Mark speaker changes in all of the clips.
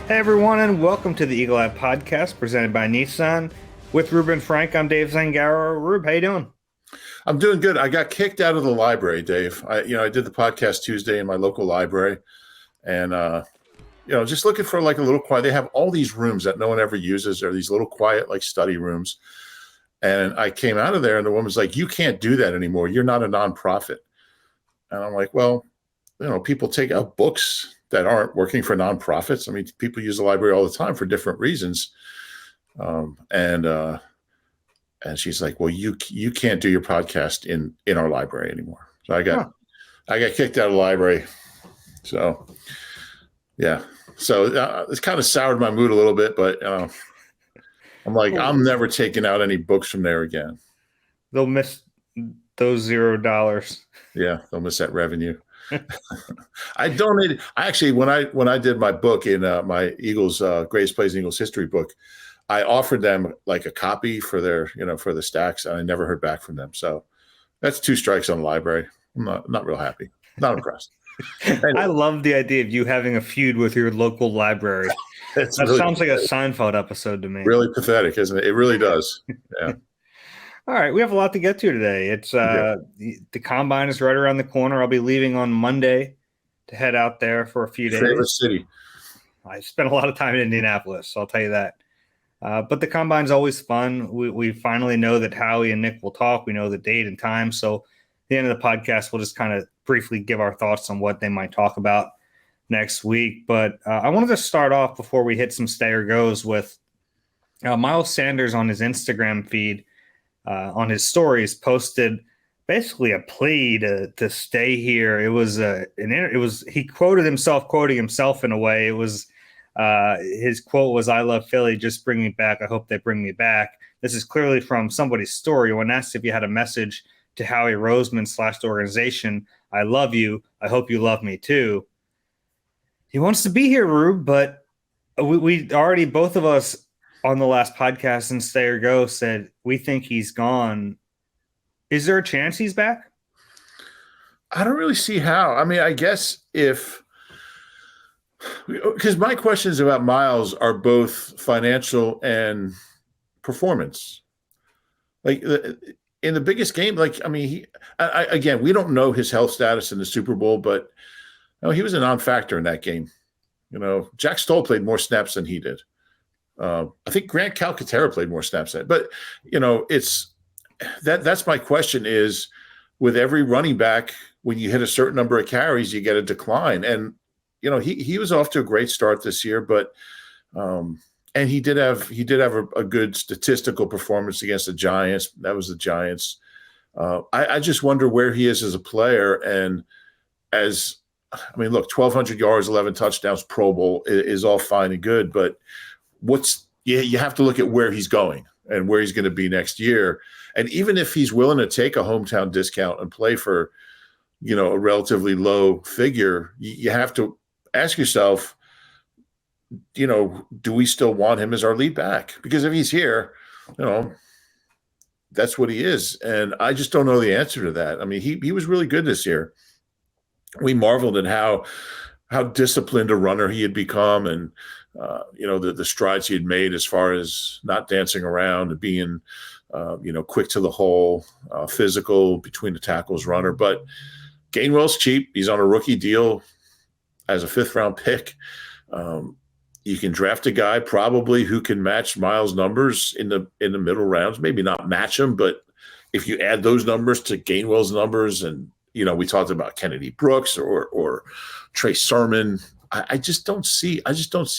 Speaker 1: Hey everyone, and welcome to the Eagle Eye Podcast presented by Nissan. With Reuben Frank, I'm Dave Zangaro. Rube, how you doing?
Speaker 2: I'm doing good. I got kicked out of the library, Dave. I did the podcast Tuesday in my local library, and just looking for like a little quiet. They have all these rooms that no one ever uses. They're these little quiet like study rooms. And I came out of there, and the woman's like, "You can't do that anymore. You're not a nonprofit." And I'm like, "Well, people take out books that aren't working for nonprofits. I mean, people use the library all the time for different reasons." Um, and uh, and she's like, "Well, you can't do your podcast in our library anymore." So
Speaker 1: Huh.
Speaker 2: I got kicked out of the library. So yeah, so it's kind of soured my mood a little bit, but I'm like,
Speaker 1: Well,
Speaker 2: I'm never taking out any books from there again.
Speaker 1: they'll miss those $0.
Speaker 2: Yeah, they'll miss that revenue. I donated. I actually, when I did my book in my Eagles Greatest Plays in Eagles History book, I offered them like a copy for their for the stacks, and I never heard back from them. So that's two strikes on the library. I'm not real happy. Not impressed.
Speaker 1: I
Speaker 2: Anyway,
Speaker 1: love the idea of you having a feud with your local library.
Speaker 2: it's
Speaker 1: That
Speaker 2: really
Speaker 1: sounds like a Seinfeld episode to me.
Speaker 2: really pathetic, isn't it? It really does. Yeah,
Speaker 1: All right, we have a lot to get to today. It's
Speaker 2: we do.
Speaker 1: the combine is right around the corner. I'll be leaving on Monday to head out there for a few
Speaker 2: Favorite
Speaker 1: days.
Speaker 2: city.
Speaker 1: I spent a lot of time in Indianapolis, so I'll tell you that. But the combine's always fun. We finally know that Howie and Nick will talk. We know the date and time. So at the end of the podcast, we'll just kind of briefly give our thoughts on what they might talk about next week. But I wanted to start off before we hit some stay or goes with Miles Sanders on his Instagram feed, on his stories, posted basically a plea to stay here. It was he quoted himself quoting himself in a way. It was his quote was, "I love Philly. Just bring me back. I hope they bring me back." This is clearly from somebody's story. When asked if you had a message to Howie Roseman / the organization, "I love you. I hope you love me too." He wants to be here, Rube, but we already, both of us on the last podcast and Stay or Go, said we think he's gone. Is there a chance he's back?
Speaker 2: I don't really see how. I mean, I guess if because my questions about Miles are both financial and performance. Like in the biggest game, like I mean, again, we don't know his health status in the Super Bowl, but he was a non-factor in that game. Jack Stoll played more snaps than he did. I think Grant Calcaterra played more snaps than, but it's that's my question is with every running back, when you hit a certain number of carries, you get a decline. And he was off to a great start this year, but and he did have a good statistical performance against the Giants. That was the Giants. I just wonder where he is as a player. And as I mean, look, 1,200 yards, 11 touchdowns, Pro Bowl is all fine and good, but you have to look at where he's going and where he's going to be next year. And even if he's willing to take a hometown discount and play for, a relatively low figure, you have to ask yourself, do we still want him as our lead back? Because if he's here, that's what he is. And I just don't know the answer to that. I mean, he was really good this year. We marveled at how disciplined a runner he had become, and the strides he had made as far as not dancing around and being quick to the hole, physical between the tackles runner. But Gainwell's cheap. He's on a rookie deal as a 5th-round pick. You can draft a guy probably who can match Miles' numbers in the middle rounds. Maybe not match them, but if you add those numbers to Gainwell's numbers, and we talked about Kennedy Brooks or Trey Sermon, I just don't see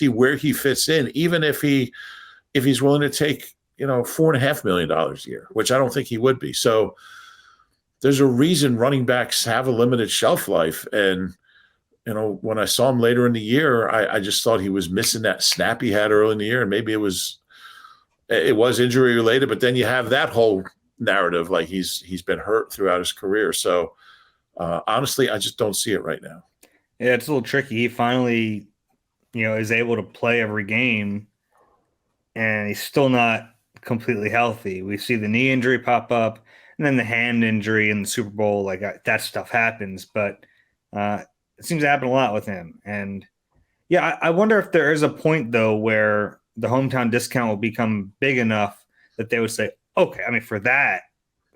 Speaker 2: where he fits in, even if he's willing to take $4.5 million a year, which I don't think he would be. So there's a reason running backs have a limited shelf life. And when I saw him later in the year, I just thought he was missing that snap he had early in the year, and maybe it was injury related. But then you have that whole narrative like he's been hurt throughout his career. So honestly, I just don't see it right now.
Speaker 1: Yeah, it's a little tricky. He finally, is able to play every game, and he's still not completely healthy. We see the knee injury pop up, and then the hand injury in the Super Bowl. Like that stuff happens, but it seems to happen a lot with him. And Yeah, I wonder if there is a point though where the hometown discount will become big enough that they would say, okay, I mean, for that,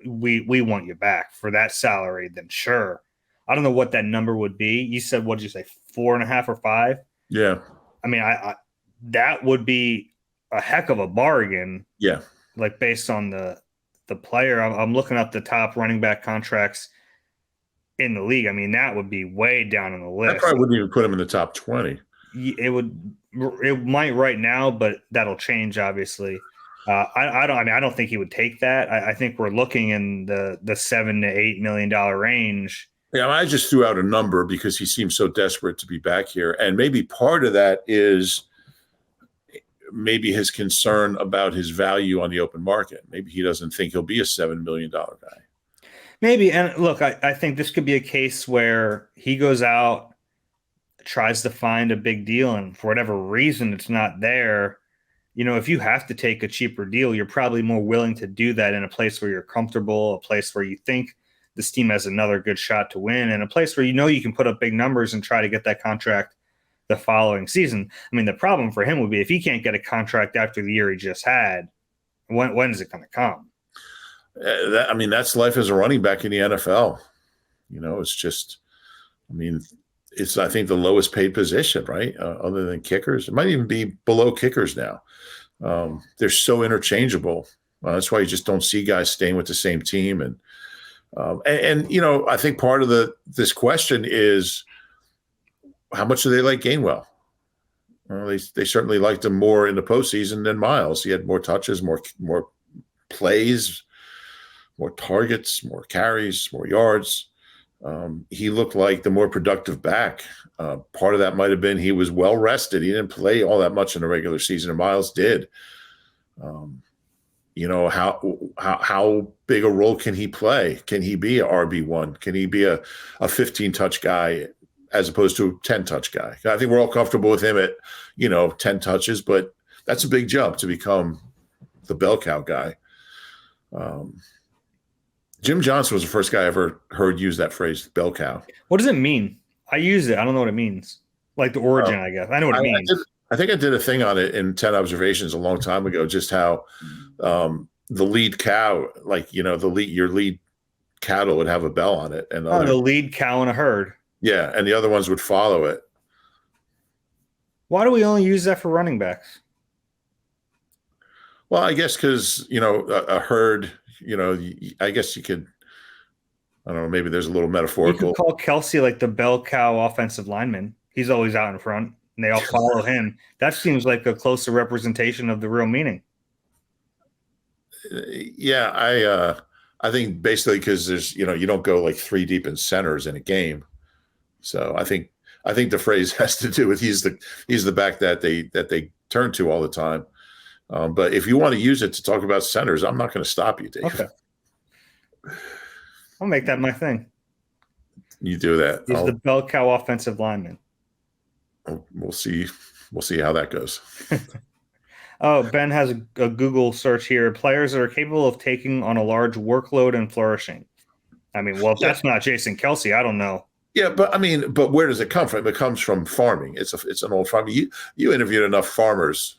Speaker 1: we want you back for that salary, then sure. I don't know what that number would be. You said, what did you say, 4.5 or 5?
Speaker 2: Yeah.
Speaker 1: I mean, I that would be a heck of a bargain,
Speaker 2: Yeah.
Speaker 1: like based on the player. I'm looking up the top running back contracts in the league. I mean, that would be way down on the
Speaker 2: I
Speaker 1: list.
Speaker 2: probably wouldn't even put him in the top 20.
Speaker 1: It might right now, but that'll change obviously. I don't think he would take that. I think we're looking in the $7 to $8 million range.
Speaker 2: Yeah, I just threw out a number because he seems so desperate to be back here. And maybe part of that is maybe his concern about his value on the open market. Maybe he doesn't think he'll be a $7 million guy.
Speaker 1: Maybe. And look, I think this could be a case where he goes out, tries to find a big deal, and for whatever reason, it's not there. If you have to take a cheaper deal, you're probably more willing to do that in a place where you're comfortable, a place where you think this team has another good shot to win, and a place where you can put up big numbers and try to get that contract the following season. I mean, the problem for him would be if he can't get a contract after the year he just had, when is it going to come?
Speaker 2: That's life as a running back in the NFL. It's just, it's, I think, the lowest paid position, right? Other than kickers. It might even be below kickers now. They're so interchangeable. That's why you just don't see guys staying with the same team. And I think part of this question is, how much do they like Gainwell? Well, they certainly liked him more in the postseason than Miles. He had more touches, more plays, more targets, more carries, more yards. He looked like the more productive back. Part of that might have been he was well rested. He didn't play all that much in the regular season, and Miles did. How big a role can he play? Can he be a RB1? Can he be a 15-touch guy as opposed to a 10-touch guy? I think we're all comfortable with him at 10 touches, but that's a big jump to become the bell cow guy. Jim Johnson was the first guy I ever heard use that phrase, bell cow.
Speaker 1: What does it mean? I use it. I don't know what it means. Like the origin, I guess. I know what it means.
Speaker 2: I think I did a thing on it in 10 Observations a long time ago, just how the lead cow, like, your lead cattle would have a bell on it. And
Speaker 1: the lead cow in a herd.
Speaker 2: Yeah, and the other ones would follow it.
Speaker 1: Why do we only use that for running backs?
Speaker 2: Well, I guess because, a herd, I guess you could, I don't know, maybe there's a little metaphorical.
Speaker 1: You could call Kelsey like the bell cow offensive lineman. He's always out in front, and they all follow him. That seems like a closer representation of the real meaning.
Speaker 2: Yeah, I think basically because there's, you don't go like 3 deep in centers in a game. So I think the phrase has to do with he's the back that they turn to all the time. But if you want to use it to talk about centers, I'm not going to stop you, Dave.
Speaker 1: Okay. I'll make that my thing.
Speaker 2: You do that.
Speaker 1: He's the bell cow offensive lineman.
Speaker 2: We'll see. We'll see how that goes.
Speaker 1: Oh, Ben has a Google search here. Players that are capable of taking on a large workload and flourishing. I mean, well, if that's not Jason Kelsey, I don't know.
Speaker 2: Yeah, but where does it come from? It comes from farming. It's an old farm. You interviewed enough farmers.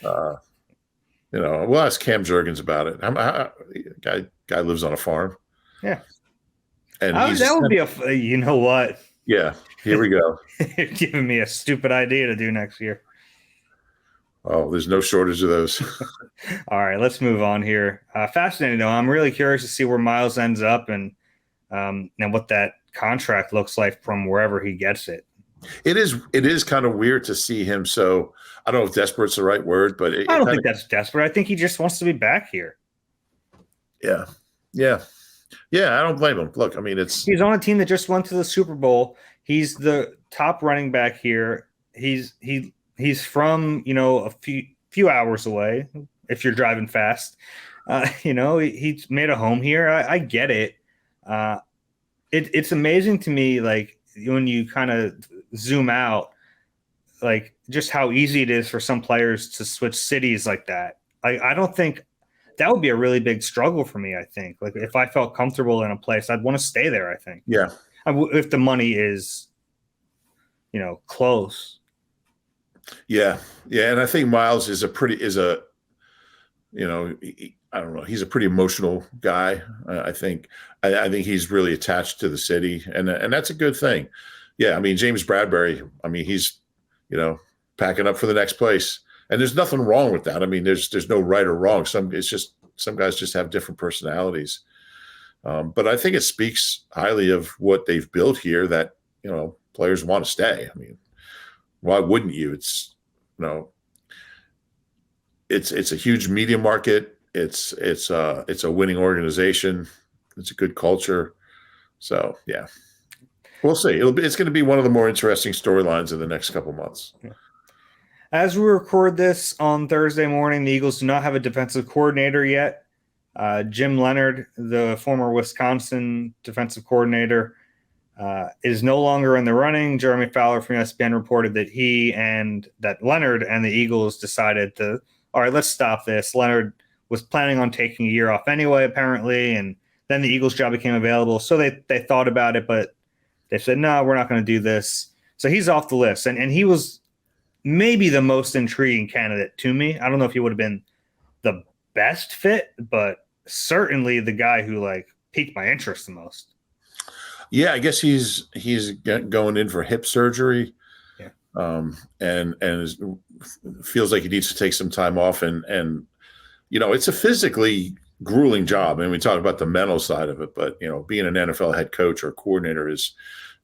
Speaker 2: We'll ask Cam Jurgens about it. Guy lives on a farm.
Speaker 1: Yeah,
Speaker 2: and
Speaker 1: that would be you know what?
Speaker 2: Yeah, here we go.
Speaker 1: You're giving me a stupid idea to do next year.
Speaker 2: Oh, there's no shortage of those.
Speaker 1: All right, let's move on here. Fascinating, though. I'm really curious to see where Miles ends up and what that contract looks like from wherever he gets it.
Speaker 2: It is kind of weird to see him. So I don't know if desperate's the right word, but
Speaker 1: I don't think that's desperate. I think he just wants to be back here.
Speaker 2: Yeah. I don't blame him. Look, he's
Speaker 1: on a team that just went to the Super Bowl. He's the top running back here. He's from a few hours away if you're driving fast. He's made a home here. I get it. It's amazing to me, like when you kind of zoom out, like just how easy it is for some players to switch cities like that. I don't think that would be a really big struggle for me. I think like if I felt comfortable in a place, I'd want to stay there. I think.
Speaker 2: Yeah.
Speaker 1: If the money is, close.
Speaker 2: Yeah, yeah, and I think Miles is I don't know, he's a pretty emotional guy. I think he's really attached to the city, and that's a good thing. Yeah, I mean James Bradbury. I mean he's you know packing up for the next place, and there's nothing wrong with that. I mean there's no right or wrong. Some guys just have different personalities. But I think it speaks highly of what they've built here that players want to stay. I mean, why wouldn't you? You know it's a huge media market. It's a winning organization. It's a good culture. So yeah, we'll see. It's going to be one of the more interesting storylines in the next couple months.
Speaker 1: As we record this on Thursday morning, the Eagles do not have a defensive coordinator yet. Jim Leonard, the former Wisconsin defensive coordinator, is no longer in the running. Jeremy Fowler from ESPN reported that Leonard and the Eagles decided to, all right, let's stop this. Leonard was planning on taking a year off anyway, apparently, and then the Eagles job became available. So they thought about it, but they said, no, we're not going to do this. So he's off the list. And he was maybe the most intriguing candidate to me. I don't know if he would have been the best fit, but certainly the guy who piqued my interest the most.
Speaker 2: Yeah, I guess he's going in for hip surgery. Yeah. And feels like he needs to take some time off, and it's a physically grueling job. And we talk about the mental side of it, but being an NFL head coach or coordinator is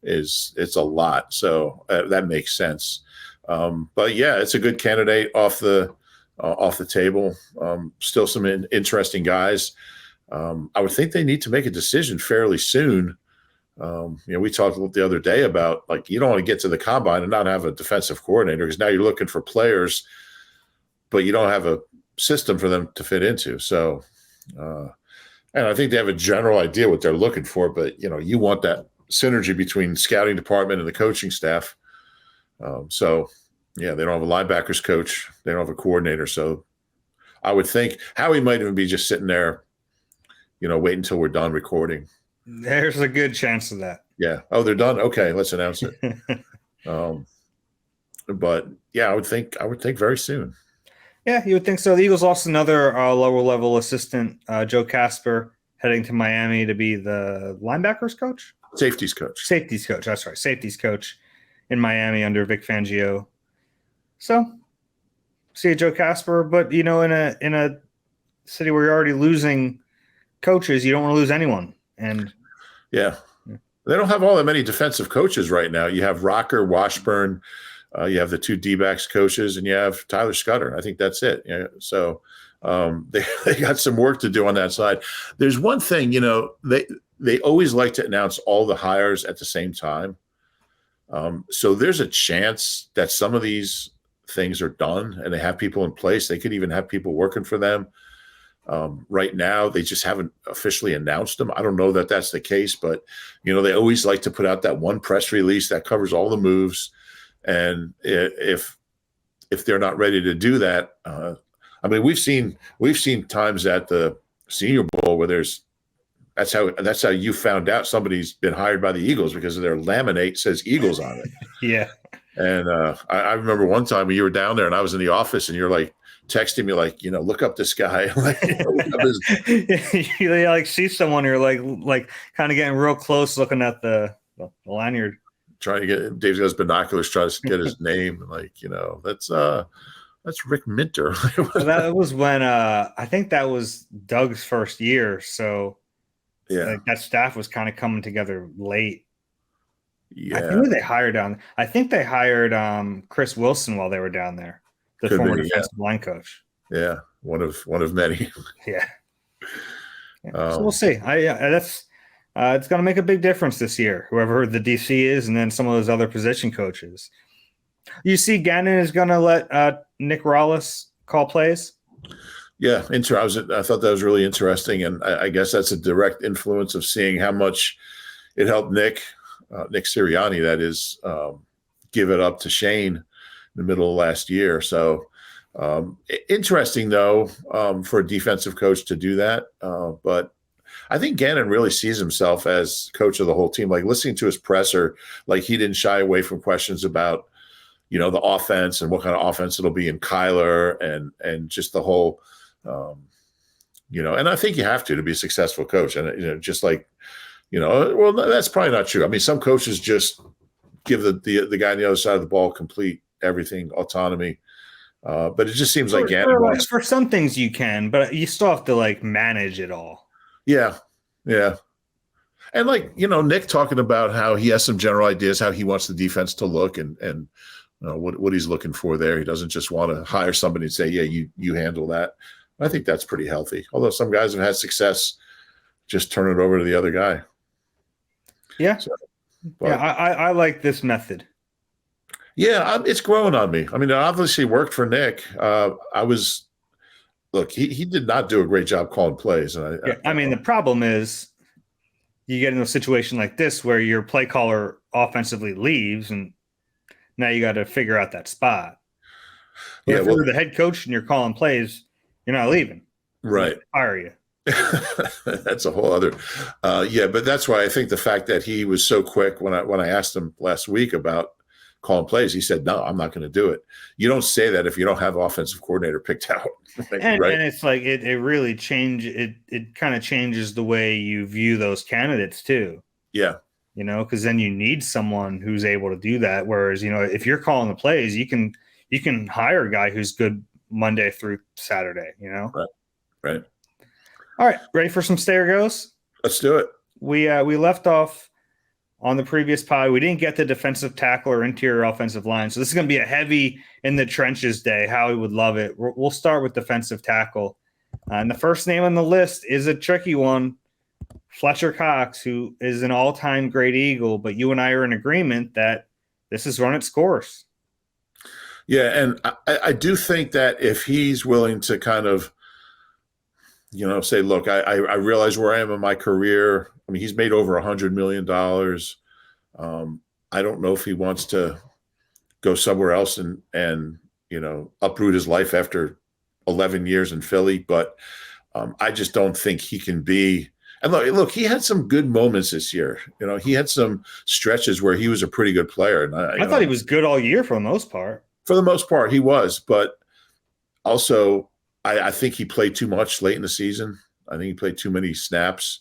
Speaker 2: it's a lot. So that makes sense. But yeah, it's a good candidate off the table. Still some interesting guys. I would think they need to make a decision fairly soon. We talked the other day about you don't want to get to the combine and not have a defensive coordinator because now you're looking for players, but you don't have a system for them to fit into. So, and I think they have a general idea what they're looking for, but you want that synergy between scouting department and the coaching staff. So yeah, they don't have a linebackers coach. They don't have a coordinator. So I would think Howie might even be just sitting there, waiting until we're done recording.
Speaker 1: There's a good chance of that.
Speaker 2: Yeah. Oh, they're done. Okay, let's announce it. But yeah, I would think very soon.
Speaker 1: Yeah, you would think so. The Eagles lost another lower level assistant, Joe Casper, heading to Miami to be the linebackers coach.
Speaker 2: Safeties coach.
Speaker 1: That's right. Safeties coach in Miami under Vic Fangio. So, see Joe Casper, but in a city where you're already losing coaches, you don't want to lose anyone. And
Speaker 2: yeah, they don't have all that many defensive coaches right now. You have Rocker, Washburn, you have the two D-backs coaches, and you have Tyler Scudder. I think that's it. Yeah, so they got some work to do on that side. There's one thing, they always like to announce all the hires at the same time. So there's a chance that some of these things are done and they have people in place. They could even have people working for them. Right now, they just haven't officially announced them. I don't know that that's the case, but they always like to put out that one press release that covers all the moves. And if they're not ready to do that, I mean, we've seen times at the Senior Bowl where that's how you found out somebody's been hired by the Eagles because of their laminate says Eagles on it.
Speaker 1: Yeah.
Speaker 2: And I remember one time when you were down there and I was in the office and you're texting me look up this guy.
Speaker 1: You see someone, you're kind of getting real close looking at the lanyard.
Speaker 2: Trying to get Dave's got his binoculars, trying to get his name. That's Rick Minter.
Speaker 1: That was when I think that was Doug's first year. So
Speaker 2: yeah,
Speaker 1: that staff was kind of coming together late.
Speaker 2: Yeah,
Speaker 1: I think they hired Chris Wilson while they were down there. The former defensive line coach.
Speaker 2: Yeah, one of many.
Speaker 1: Yeah. So we'll see. It's going to make a big difference this year, whoever the DC is, and then some of those other position coaches. You see Gannon is going to let Nick Rallis call plays?
Speaker 2: Yeah, I thought that was really interesting, and I guess that's a direct influence of seeing how much it helped Nick Sirianni, that is, give it up to Shane in the middle of last year. So interesting, though, for a defensive coach to do that. But I think Gannon really sees himself as coach of the whole team. Listening to his presser, he didn't shy away from questions about, the offense and what kind of offense it'll be in Kyler and just the whole, and I think you have to be a successful coach. And, just like, well, that's probably not true. I mean, some coaches just give the guy on the other side of the ball complete everything autonomy. But it just seems like
Speaker 1: for some things you can, but you still have to like manage it all.
Speaker 2: Yeah. Yeah. And like, Nick talking about how he has some general ideas, how he wants the defense to look and what he's looking for there. He doesn't just want to hire somebody and say, yeah, you handle that. I think that's pretty healthy. Although some guys have had success just turn it over to the other guy.
Speaker 1: Yeah. I like this method.
Speaker 2: Yeah, it's growing on me. I mean, it obviously worked for Nick. He did not do a great job calling plays. And
Speaker 1: the problem is you get in a situation like this where your play caller offensively leaves, and now you got to figure out that spot. But if you're the head coach and you're calling plays, you're not leaving.
Speaker 2: Right.
Speaker 1: Fire you.
Speaker 2: That's a whole other. But that's why I think the fact that he was so quick when I asked him last week about calling plays, he said, no, I'm not going to do it. You don't say that if you don't have offensive coordinator picked out.
Speaker 1: Right? And it's like it really it kind of changes the way you view those candidates too.
Speaker 2: Yeah.
Speaker 1: Because then you need someone who's able to do that. Whereas, if you're calling the plays, you can hire a guy who's good Monday through Saturday,
Speaker 2: Right.
Speaker 1: All right. Ready for some stay or goes?
Speaker 2: Let's do it.
Speaker 1: We left off on the previous pod. We didn't get the defensive tackle or interior offensive line. So this is going to be a heavy in the trenches day. Howie would love it. We'll start with defensive tackle. And the first name on the list is a tricky one. Fletcher Cox, who is an all-time great Eagle, but you and I are in agreement that this has run its course.
Speaker 2: Yeah, and I do think that if he's willing to kind of, say, look, I realize where I am in my career. I mean, he's made over $100 million. I don't know if he wants to go somewhere else and uproot his life after 11 years in Philly, but I just don't think he can be. And look, he had some good moments this year. He had some stretches where he was a pretty good player. And
Speaker 1: I thought he was good all year for the most part.
Speaker 2: For the most part, he was. But also, I think he played too much late in the season. I think he played too many snaps.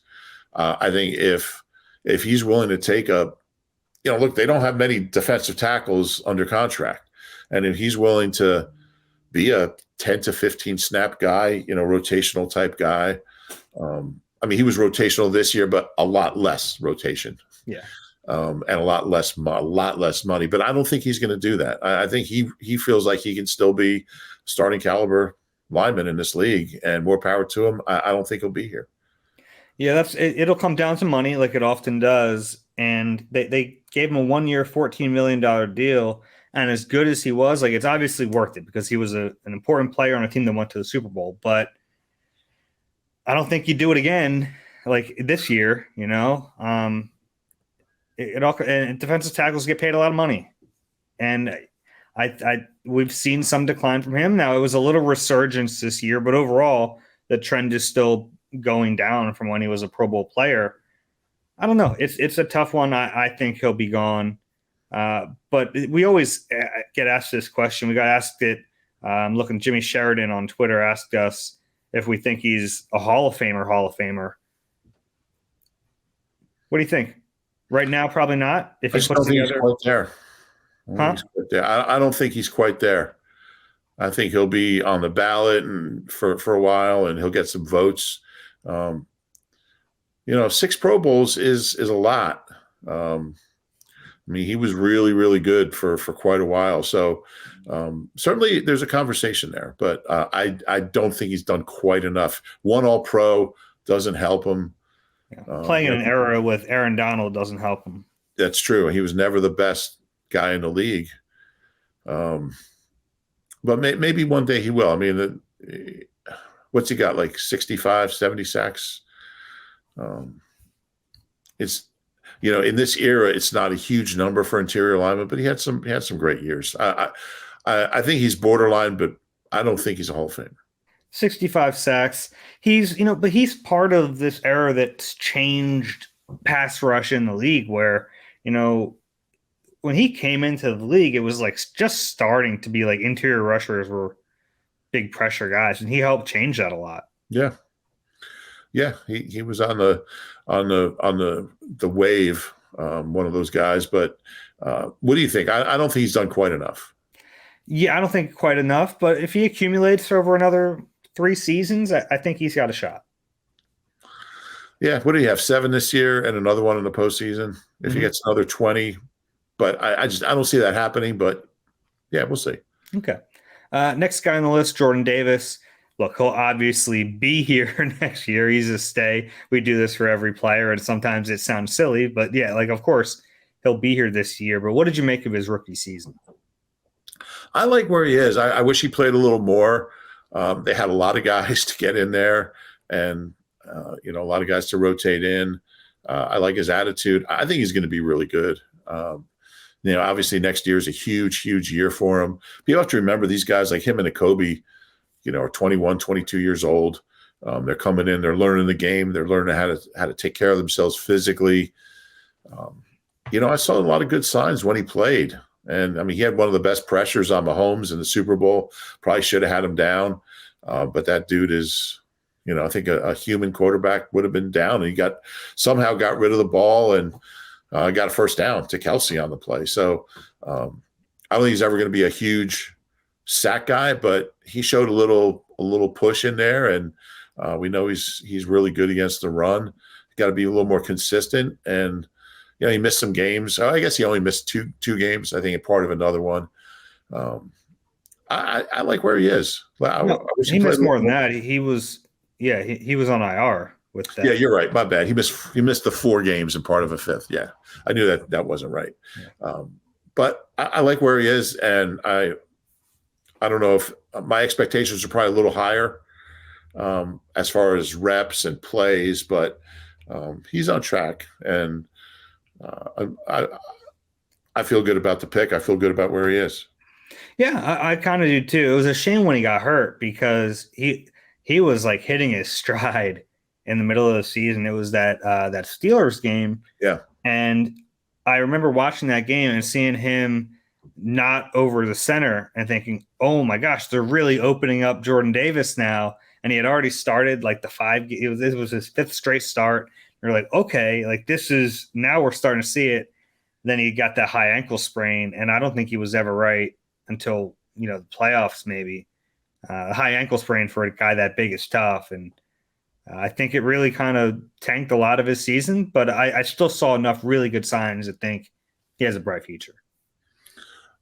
Speaker 2: I think if he's willing to take look, they don't have many defensive tackles under contract. And if he's willing to be a 10 to 15 snap guy, rotational type guy, he was rotational this year, but a lot less rotation.
Speaker 1: Yeah.
Speaker 2: And a lot less money. But I don't think he's going to do that. I think he feels like he can still be starting caliber lineman in this league, and more power to him. I don't think he'll be here.
Speaker 1: Yeah, it'll come down to money like it often does. And they gave him a 1 year, $14 million deal. And as good as he was, like, it's obviously worth it because he was an important player on a team that went to the Super Bowl. But I don't think you do it again like this year, and defensive tackles get paid a lot of money. And we've seen some decline from him. Now, it was a little resurgence this year, but overall the trend is still going down from when he was a Pro Bowl player. I don't know. It's a tough one. I think he'll be gone. But we always get asked this question. We got asked it. Looking, Jimmy Sheridan on Twitter asked us if we think he's a Hall of Famer. What do you think? Right now, probably not. If he puts together,
Speaker 2: he's quite there. I don't think he's quite there. I think he'll be on the ballot and for a while, and he'll get some votes. 6 Pro Bowls is a lot. He was really, really good for quite a while. So certainly there's a conversation there, but I don't think he's done quite enough. 1 All-Pro doesn't help him.
Speaker 1: Yeah. Playing in an era with Aaron Donald doesn't help him.
Speaker 2: That's true. He was never the best guy in the league. But maybe one day he will. What's he got, like 65, 70 sacks? It's, in this era, it's not a huge number for interior lineman, but he had some great years. I think he's borderline, but I don't think he's a Hall of Famer.
Speaker 1: 65 sacks. But he's part of this era that's changed pass rush in the league where, when he came into the league, it was like just starting to be like interior rushers were big pressure guys, and he helped change that a lot.
Speaker 2: Yeah. Yeah, he was on the wave, one of those guys. But what do you think? I don't think he's done quite enough.
Speaker 1: Yeah, I don't think quite enough, but if he accumulates over another 3 seasons, I think he's got a shot.
Speaker 2: Yeah, what do you have? 7 this year and another one in the postseason. If he gets another 20, but I don't see that happening. But yeah, we'll see.
Speaker 1: Okay. Next guy on the list, Jordan Davis. Look, he'll obviously be here next year. He's a stay. We do this for every player, and sometimes it sounds silly, but yeah, like of course he'll be here this year. But what did you make of his rookie season?
Speaker 2: I like where he is. I wish he played a little more. They had a lot of guys to get in there, and a lot of guys to rotate in. I like his attitude. I think he's going to be really good. Obviously next year is a huge, huge year for him. People have to remember these guys like him and Kobe, are 21, 22 years old. They're coming in, they're learning the game. They're learning how to take care of themselves physically. I saw a lot of good signs when he played. And I mean, he had one of the best pressures on Mahomes in the Super Bowl. Probably should have had him down. But that dude is, I think a human quarterback would have been down. And he somehow got rid of the ball and got a first down to Kelsey on the play. So I don't think he's ever going to be a huge sack guy, but he showed a little push in there. And we know he's really good against the run. Got to be a little more consistent. And he missed some games. I guess he only missed two games, I think, a part of another one. I like where he is. I
Speaker 1: he missed more than that. He was on IR with that.
Speaker 2: Yeah, you're right. My bad. He missed the 4 games and part of a 5th. Yeah, I knew that wasn't right. Yeah. But I like where he is, and I don't know if my expectations are probably a little higher as far as reps and plays, but he's on track, and I feel good about the pick. I feel good about where he is.
Speaker 1: Yeah, I kind of do too. It was a shame when he got hurt because he was like hitting his stride in the middle of the season. It was that Steelers game.
Speaker 2: Yeah.
Speaker 1: And I remember watching that game and seeing him not over the center and thinking, oh my gosh, they're really opening up Jordan Davis now. And he had already started like this was his 5th straight start. You're like, okay, like now we're starting to see it. Then he got that high ankle sprain, and I don't think he was ever right until, the playoffs maybe. High ankle sprain for a guy that big is tough, and I think it really kind of tanked a lot of his season, but I still saw enough really good signs to think he has a bright future.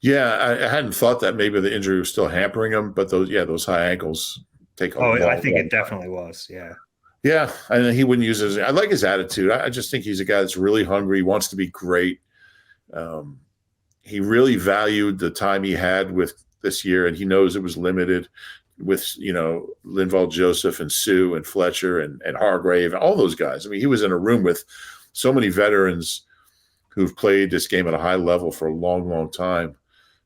Speaker 2: Yeah, I hadn't thought that maybe the injury was still hampering him, but those high ankles take a long,
Speaker 1: I think
Speaker 2: long
Speaker 1: it definitely was, yeah.
Speaker 2: Yeah, and he wouldn't use it. I like his attitude. I just think he's a guy that's really hungry. He wants to be great. He really valued the time he had with this year, and he knows it was limited with, Linval Joseph and Sue and Fletcher and Hargrave and all those guys. I mean, he was in a room with so many veterans who've played this game at a high level for a long, long time.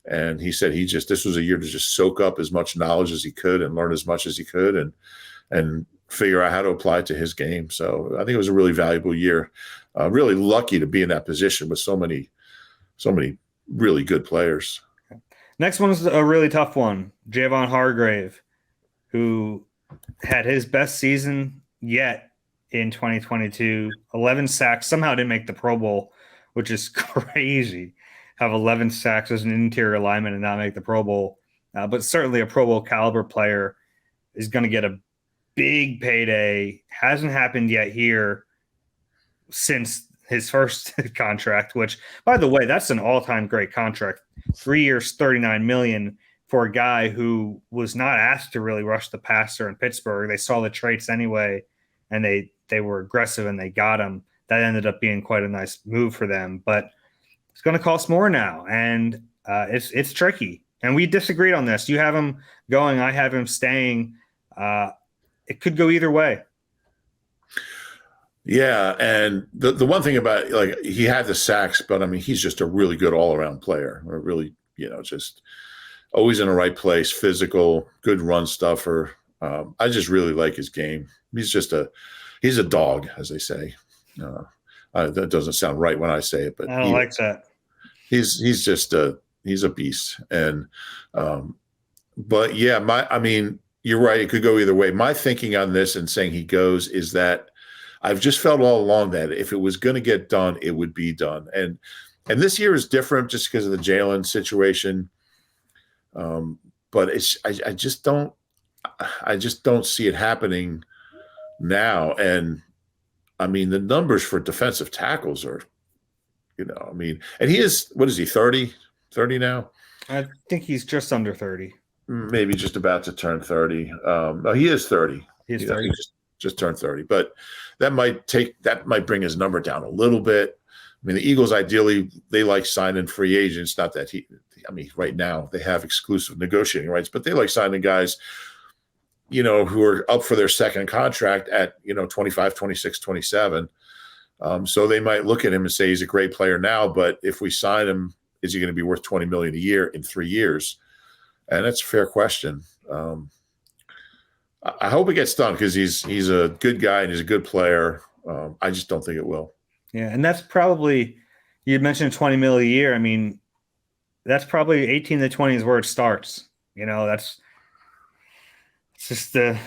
Speaker 2: And he said this was a year to just soak up as much knowledge as he could and learn as much as he could and figure out how to apply it to his game. So I think it was a really valuable year. Really lucky to be in that position with so many really good players.
Speaker 1: Next one is a really tough one. Javon Hargrave, who had his best season yet in 2022, 11 sacks, somehow didn't make the Pro Bowl, which is crazy. Have 11 sacks as an interior lineman and not make the Pro Bowl. But certainly a Pro Bowl caliber player is going to get a big payday. Hasn't happened yet here since his first contract, which, by the way, that's an all-time great contract. 3 years, $39 million for a guy who was not asked to really rush the passer in Pittsburgh. They saw the traits anyway, and they were aggressive and they got him. That ended up being quite a nice move for them, but it's going to cost more now, and it's tricky. And we disagreed on this. You have him going, I have him staying. It could go either way.
Speaker 2: Yeah, and the one thing about, like, he had the sacks, but I mean, he's just a really good all-around player. Or really, just always in the right place, physical, good run stuffer. I just really like his game. He's a dog, as they say. That doesn't sound right when I say it, but
Speaker 1: I don't like that.
Speaker 2: He's just he's a beast. And but yeah, I mean, you're right. It could go either way. My thinking on this and saying he goes is that I've just felt all along that if it was going to get done, it would be done. And this year is different just because of the Jalen situation. But I just don't see it happening now. And I mean, the numbers for defensive tackles are, I mean, and he is, what is he, 30 now?
Speaker 1: I think he's just under 30.
Speaker 2: Maybe just about to turn 30. No, he is 30.
Speaker 1: He's 30.
Speaker 2: He just turned 30. But that might bring his number down a little bit. I mean, the Eagles, ideally, they like signing free agents. Not that right now they have exclusive negotiating rights, but they like signing guys, who are up for their second contract at, 25, 26, 27. So they might look at him and say he's a great player now, but if we sign him, is he going to be worth $20 million a year in 3 years? And that's a fair question. I hope it gets done because he's a good guy and he's a good player. I just don't think it will.
Speaker 1: Yeah, and that's probably, you mentioned $20 million a year. I mean, that's probably 18 to 20 is where it starts. It's just the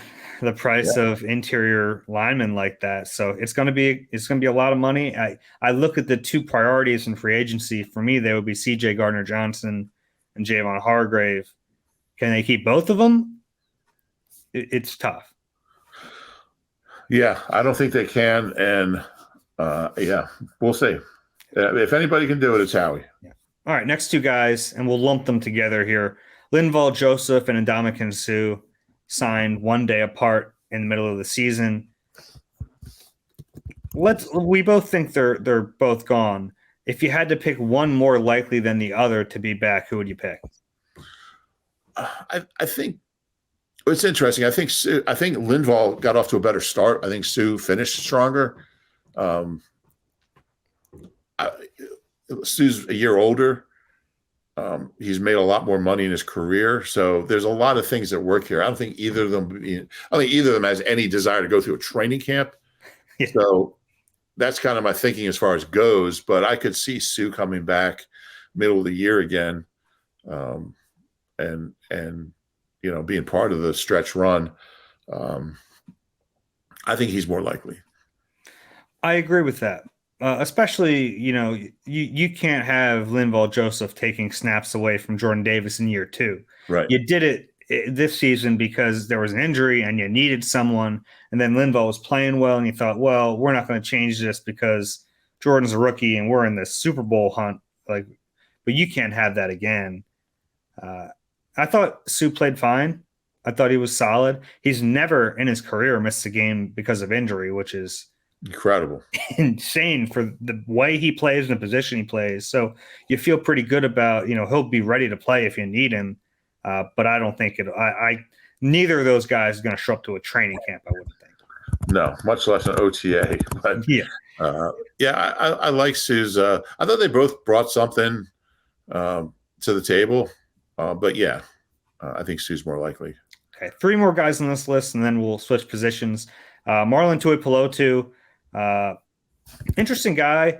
Speaker 1: price of interior linemen like that. So it's going to be a lot of money. I look at the two priorities in free agency. For me, they would be C.J. Gardner-Johnson and Javon Hargrave. Can they keep both of them? It's tough.
Speaker 2: Yeah, I don't think they can. And yeah, we'll see. If anybody can do it, it's Howie.
Speaker 1: Yeah. All right, next two guys, and we'll lump them together here. Linval Joseph and Ndamukong Suh signed 1 day apart in the middle of the season. We both think they're both gone. If you had to pick one more likely than the other to be back, who would you pick?
Speaker 2: I think it's interesting. I think Linval got off to a better start. I think Suh finished stronger. Suh's a year older. He's made a lot more money in his career, so there's a lot of things that work here. I don't think either of them has any desire to go through a training camp. Yeah. So that's kind of my thinking as far as goes. But I could see Suh coming back middle of the year again, and being part of the stretch run. I think he's more likely.
Speaker 1: I agree with that. Especially, you can't have Linval Joseph taking snaps away from Jordan Davis in year 2.
Speaker 2: Right.
Speaker 1: You did it this season because there was an injury and you needed someone. And then Linval was playing well and you thought, well, we're not going to change this because Jordan's a rookie and we're in the Super Bowl hunt. But you can't have that again. I thought Suh played fine. I thought he was solid. He's never in his career missed a game because of injury, which is
Speaker 2: incredible,
Speaker 1: insane for the way he plays and the position he plays. So you feel pretty good about, he'll be ready to play if you need him. But I don't think neither of those guys is going to show up to a training camp. I wouldn't think.
Speaker 2: No, much less an OTA. But
Speaker 1: yeah,
Speaker 2: I like Suh's. I thought they both brought something to the table. But yeah, I think Suh's more likely.
Speaker 1: Okay, 3 more guys on this list, and then we'll switch positions. Marlon Tuipulotu. Interesting guy.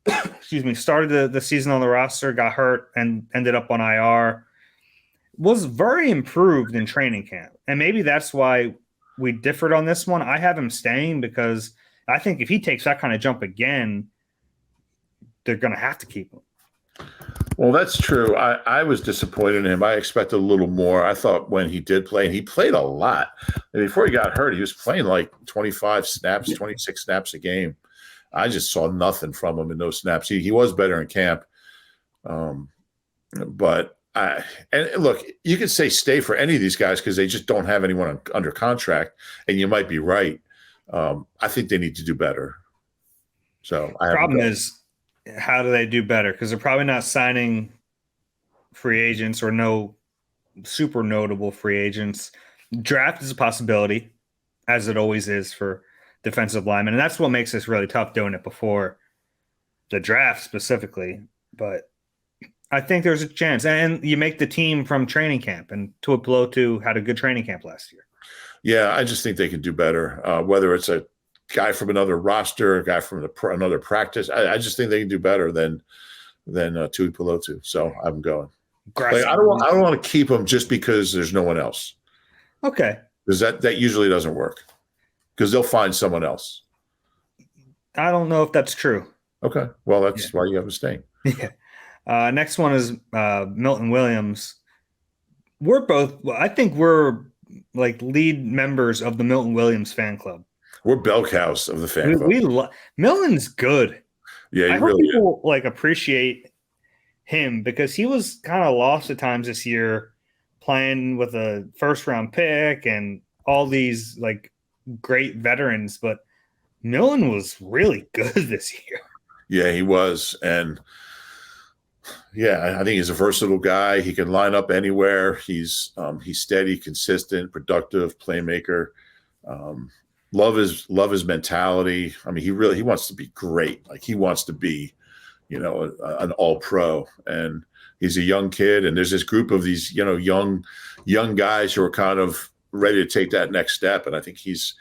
Speaker 1: Excuse me. Started the season on the roster, got hurt, and ended up on IR. Was very improved in training camp, and maybe that's why we differed on this one. I have him staying because I think if he takes that kind of jump again, they're going to have to keep him.
Speaker 2: Well, that's true. I was disappointed in him. I expected a little more. I thought when he did play, and he played a lot. And before he got hurt, he was playing like 25 snaps, 26 snaps a game. I just saw nothing from him in those snaps. He was better in camp. But look, you could say stay for any of these guys because they just don't have anyone under contract, and you might be right. I think they need to do better. So
Speaker 1: the problem is, how do they do better? Because they're probably not signing free agents or no super notable free agents. Draft is a possibility, as it always is for defensive linemen. And that's what makes this really tough doing it before the draft specifically. But I think there's a chance. And you make the team from training camp. And Tuipulotu had a good training camp last year.
Speaker 2: Yeah, I just think they can do better. Whether it's a guy from another roster, a guy from another practice. I just think they can do better than than Tui Pelotu. So I'm going. Like,
Speaker 1: Aggressive.
Speaker 2: I don't want to keep him just because there's no one else.
Speaker 1: Okay.
Speaker 2: Because that usually doesn't work. Because they'll find someone else.
Speaker 1: I don't know if that's true.
Speaker 2: Okay. Well, that's why you have a staying.
Speaker 1: Yeah. Next one is Milton Williams. I think we're like lead members of the Milton Williams fan club.
Speaker 2: We're bell cows of the fan club.
Speaker 1: Milton's good.
Speaker 2: Yeah,
Speaker 1: I hope people like appreciate him because he was kind of lost at times this year playing with a first round pick and all these like great veterans, but Milton was really good this year.
Speaker 2: Yeah, he was. And yeah, I think he's a versatile guy. He can line up anywhere. He's steady, consistent, productive playmaker. Love his mentality. I mean, he wants to be great. Like, he wants to be, an all pro. And he's a young kid. And there's this group of these, young guys who are kind of ready to take that next step. And I think he's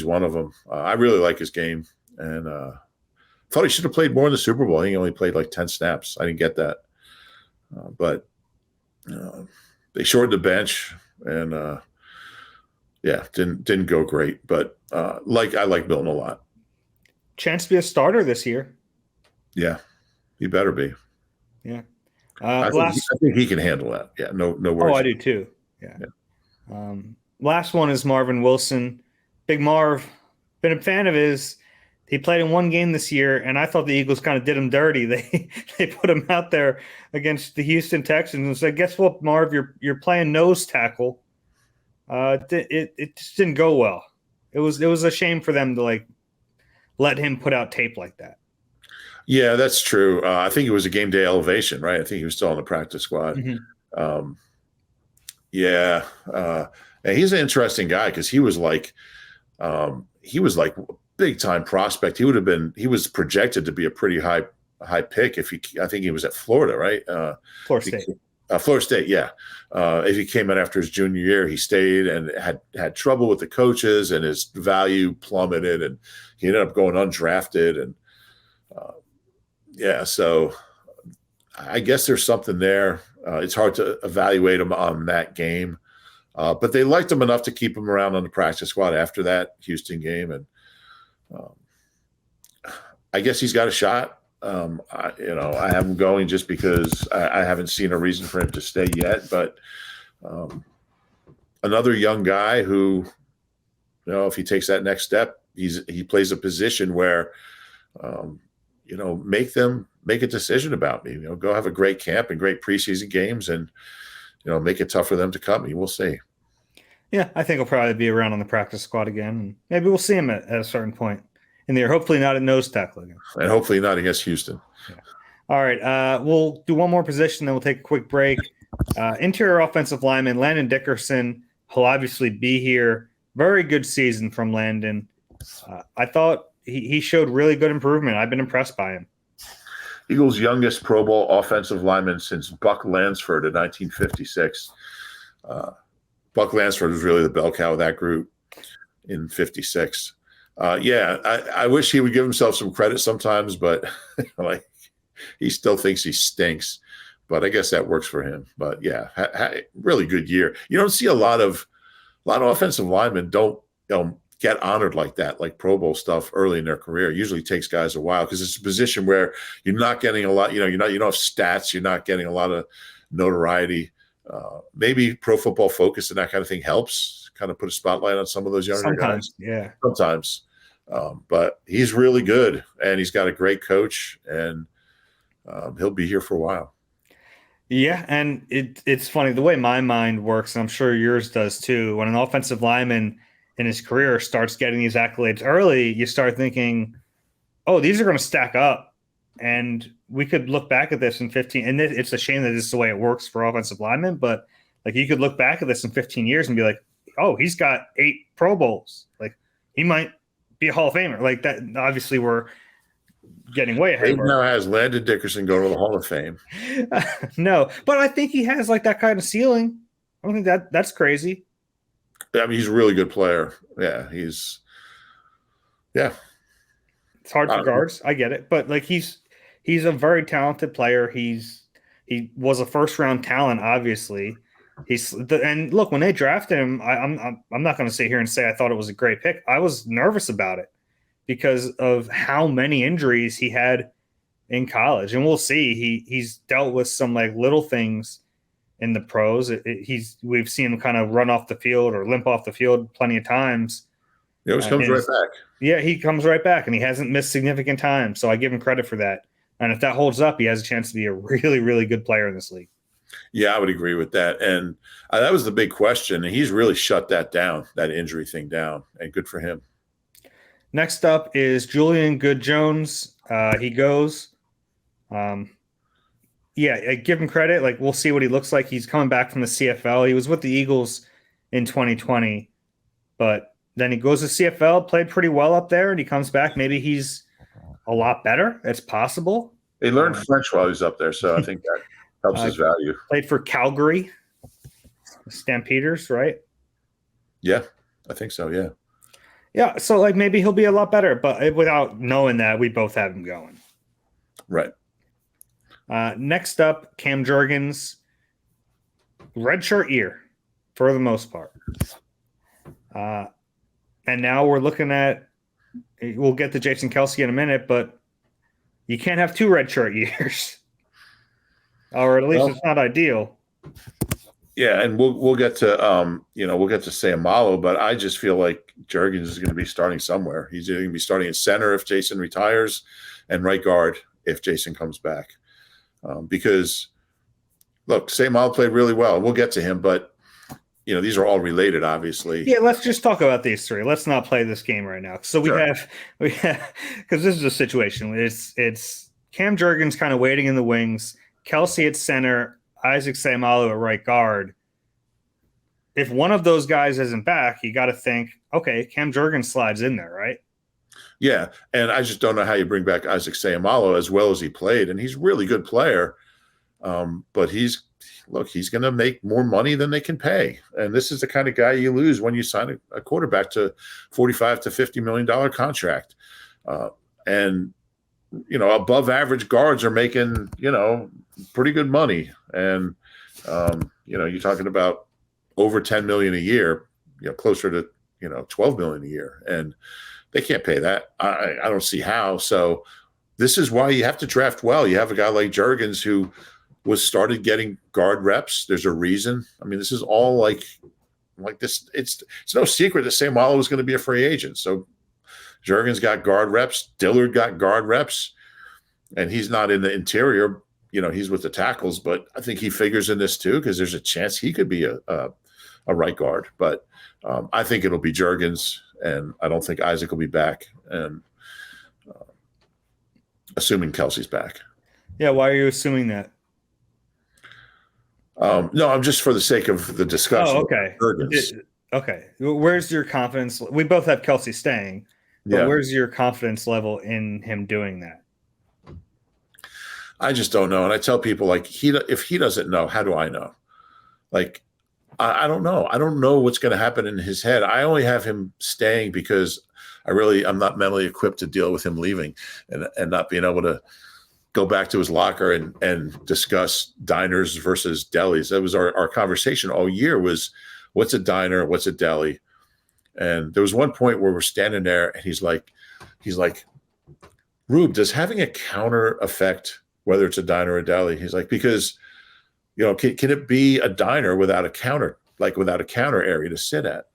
Speaker 2: one of them. I really like his game. And thought he should have played more in the Super Bowl. I think he only played like 10 snaps. I didn't get that. But they shortened the bench and didn't go great. But I like Milton a lot.
Speaker 1: Chance to be a starter this year.
Speaker 2: Yeah, he better be.
Speaker 1: Yeah.
Speaker 2: I think he can handle that. Yeah, no worries.
Speaker 1: Oh, I do too. Yeah. Last one is Marvin Wilson. Big Marv. Been a fan of his. He played in one game this year, and I thought the Eagles kind of did him dirty. They put him out there against the Houston Texans and said, "Guess what, Marv? You're playing nose tackle." It just didn't go well. It was a shame for them to like let him put out tape like that.
Speaker 2: Yeah, that's true. I think it was a game day elevation, right? I think he was still on the practice squad. Mm-hmm. And he's an interesting guy because he was like big time prospect. He was projected to be a pretty high pick I think he was at Florida, right?
Speaker 1: Florida State.
Speaker 2: Florida State, yeah. If he came in after his junior year, he stayed and had trouble with the coaches, and his value plummeted, and he ended up going undrafted. And so I guess there's something there. It's hard to evaluate him on that game, but they liked him enough to keep him around on the practice squad after that Houston game, and I guess he's got a shot. I have him going just because I haven't seen a reason for him to stay yet. But another young guy who, if he takes that next step, he plays a position where, make a decision about me. Go have a great camp and great preseason games, and make it tough for them to cut me. We'll see.
Speaker 1: Yeah, I think he'll probably be around on the practice squad again. And maybe we'll see him at a certain point in the year. Hopefully not at nose tackle again.
Speaker 2: And hopefully not against Houston.
Speaker 1: Yeah. All right. We'll do one more position, then we'll take a quick break. Interior offensive lineman, Landon Dickerson. He'll obviously be here. Very good season from Landon. I thought he showed really good improvement. I've been impressed by him.
Speaker 2: Eagles' youngest Pro Bowl offensive lineman since Buck Lansford in 1956. Buck Lansford was really the bell cow of that group in 56. I wish he would give himself some credit sometimes, but he still thinks he stinks. But I guess that works for him. But yeah, really good year. You don't see a lot of offensive linemen don't get honored like that, like Pro Bowl stuff early in their career. It usually takes guys a while because it's a position where you're not getting a lot. You don't have stats. You're not getting a lot of notoriety. Maybe Pro Football Focus and that kind of thing helps kind of put a spotlight on some of those younger guys.
Speaker 1: Yeah,
Speaker 2: sometimes. But he's really good, and he's got a great coach, and he'll be here for a while.
Speaker 1: Yeah, and it's funny the way my mind works, and I'm sure yours does too. When an offensive lineman in his career starts getting these accolades early, you start thinking, oh, these are going to stack up. And we could look back at this in 15, and it's a shame that this is the way it works for offensive linemen, but like you could look back at this in 15 years and be like, oh, he's got 8 Pro Bowls. Like he might be a Hall of Famer. Like that, obviously we're getting way ahead.
Speaker 2: He now has Landon Dickerson go to the Hall of Fame.
Speaker 1: No, but I think he has like that kind of ceiling. I don't think that's crazy.
Speaker 2: I mean, he's a really good player. Yeah, It's hard for guards. I get it. But like he's
Speaker 1: he's a very talented player. He was a first round talent, obviously. And look, when they drafted him, I'm not going to sit here and say I thought it was a great pick. I was nervous about it because of how many injuries he had in college, and we'll see. He's dealt with some like little things in the pros. We've seen him kind of run off the field or limp off the field plenty of times.
Speaker 2: He always comes right back.
Speaker 1: Yeah, he comes right back, and he hasn't missed significant time. So I give him credit for that. And if that holds up, he has a chance to be a really, really good player in this league.
Speaker 2: Yeah, I would agree with that. And that was the big question. And he's really shut that down, that injury thing down. And good for him.
Speaker 1: Next up is Julian Good-Jones. He goes. Yeah, I give him credit. Like, we'll see what he looks like. He's coming back from the CFL. He was with the Eagles in 2020, but then he goes to CFL, played pretty well up there, and he comes back. Maybe he's a lot better. It's possible.
Speaker 2: He learned French while he was up there, so I think that helps his value.
Speaker 1: Played for Calgary Stampeders, right?
Speaker 2: Yeah, I think so, yeah.
Speaker 1: Yeah, so like maybe he'll be a lot better, but without knowing that, we both have him going.
Speaker 2: Right.
Speaker 1: Next up, Cam Jurgens, redshirt year for the most part. And now we're looking at, we'll get to Jason Kelce in a minute, but you can't have two redshirt years, or at least it's not ideal.
Speaker 2: Yeah, and we'll get to we'll get to Sayamalo, but I just feel like Jurgens is going to be starting somewhere. He's going to be starting at center if Jason retires, and right guard if Jason comes back. Because look, Sayamalo played really well. We'll get to him, but these are all related, obviously.
Speaker 1: Yeah, let's just talk about these three. Let's not play this game right now. So we have because this is a situation. It's Cam Jurgens kind of waiting in the wings, Kelce at center, Isaac Sayamalo at right guard. If one of those guys isn't back, you got to think, okay, Cam Jurgens slides in there, right?
Speaker 2: Yeah, and I just don't know how you bring back Isaac Sayamalo as well as he played, and he's a really good player, but he's going to make more money than they can pay, and this is the kind of guy you lose when you sign a quarterback to $45 to $50 million contract, and above average guards are making pretty good money, and you're talking about over $10 million a year, closer to $12 million a year, and they can't pay that. I don't see how. So this is why you have to draft well. You have a guy like Jurgens who was started getting guard reps. There's a reason. I mean, this is all like this. It's no secret that Sayamalo was going to be a free agent. So Jurgens got guard reps. Dillard got guard reps, and he's not in the interior. He's with the tackles, but I think he figures in this too because there's a chance he could be a right guard. But I think it'll be Jurgens. And I don't think Isaac will be back, and assuming Kelce's back.
Speaker 1: Yeah, why are you assuming that?
Speaker 2: No, I'm just for the sake of the discussion.
Speaker 1: Oh, okay. Okay. Where's your confidence? We both have Kelce staying, but where's your confidence level in him doing that?
Speaker 2: I just don't know. And I tell people, if he doesn't know, how do I know? I don't know. I don't know what's going to happen in his head. I only have him staying because I'm not mentally equipped to deal with him leaving and not being able to go back to his locker and discuss diners versus delis. That was our conversation all year was what's a diner, what's a deli. And there was one point where we're standing there and he's like, Rube, does having a counter affect whether it's a diner or a deli? He's like, because can it be a diner without a counter, without a counter area to sit at?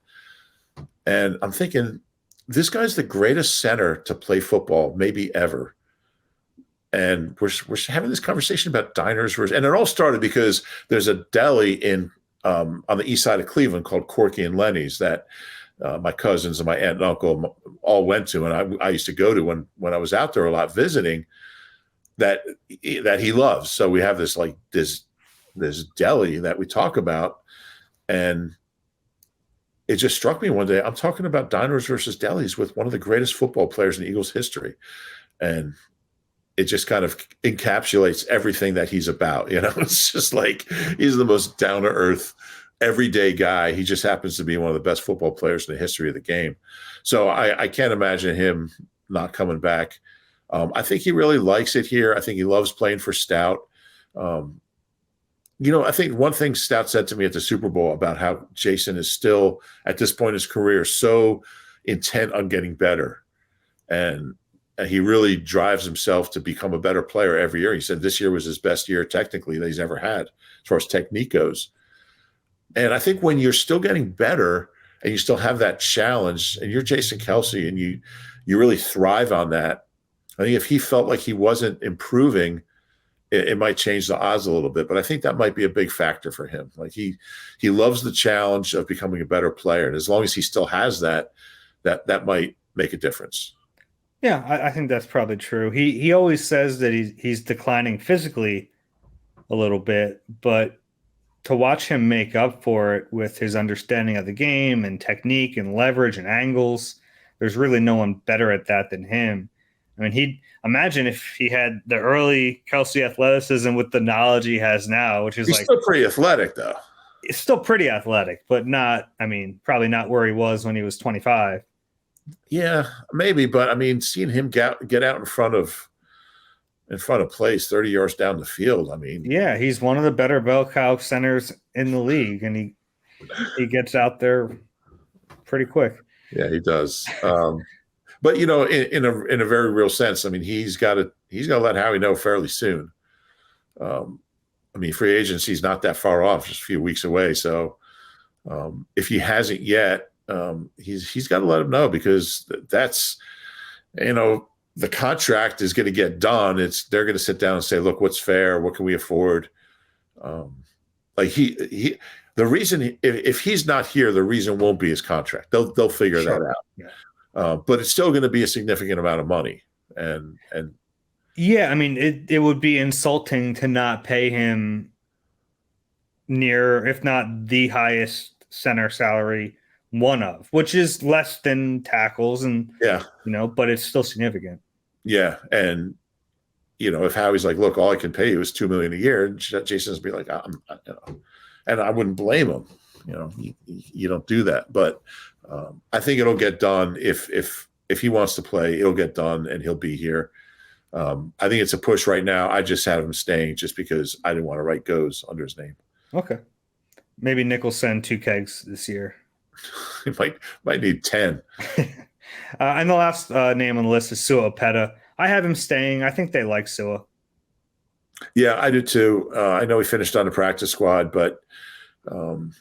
Speaker 2: And I'm thinking, this guy's the greatest center to play football, maybe ever. And we're having this conversation about diners and it all started because there's a deli on the east side of Cleveland called Corky and Lenny's that my cousins and my aunt and uncle all went to, and I used to go to when I was out there a lot visiting. That he loves. So we have this this deli that we talk about, and it just struck me one day. I'm talking about diners versus delis with one of the greatest football players in Eagles history, and it just kind of encapsulates everything that he's about. It's just like he's the most down to earth, everyday guy. He just happens to be one of the best football players in the history of the game. So I can't imagine him not coming back. I think he really likes it here. I think he loves playing for Stout. I think one thing Stout said to me at the Super Bowl about how Jason is still, at this point in his career, so intent on getting better. And he really drives himself to become a better player every year. He said this year was his best year technically that he's ever had as far as technique goes. And I think when you're still getting better and you still have that challenge and you're Jason Kelce and you really thrive on that, I think if he felt like he wasn't improving, it might change the odds a little bit. But I think that might be a big factor for him. Like he loves the challenge of becoming a better player. And as long as he still has that might make a difference.
Speaker 1: Yeah, I think that's probably true. He always says that he's declining physically a little bit, but to watch him make up for it with his understanding of the game and technique and leverage and angles, there's really no one better at that than him. I mean, imagine if he had the early Kelce athleticism with the knowledge he has now, which is
Speaker 2: he's still pretty athletic, though.
Speaker 1: It's still pretty athletic, but not, probably not where he was when he was 25.
Speaker 2: Yeah, maybe, but seeing him get out in front of plays 30 yards down the field.
Speaker 1: Yeah, he's one of the better bell cow centers in the league, and he gets out there pretty quick.
Speaker 2: Yeah, he does. But in a very real sense, he's got to let Howie know fairly soon. Free agency is not that far off, just a few weeks away. So if he hasn't yet, he's got to let him know, because that's, the contract is going to get done. They're going to sit down and say, look, what's fair? What can we afford? The reason, if he's not here, the reason won't be his contract. They'll figure that out. Yeah. But it's still going to be a significant amount of money. And
Speaker 1: yeah, it would be insulting to not pay him near, if not the highest center salary, one of, which is less than tackles, and but it's still significant.
Speaker 2: Yeah, and if Howie's like, look, all I can pay you is $2 million a year, and Jason's be like, and I wouldn't blame him. You don't do that, but I think it'll get done. If he wants to play, it'll get done, and he'll be here. I think it's a push right now. I just had him staying just because I didn't want to write goes under his name.
Speaker 1: Okay, maybe Nick will send 2 kegs this year.
Speaker 2: He might need 10.
Speaker 1: And the last name on the list is Sua Opeta. I have him staying. I think they like Sua.
Speaker 2: Yeah, I do too. I know he finished on the practice squad, but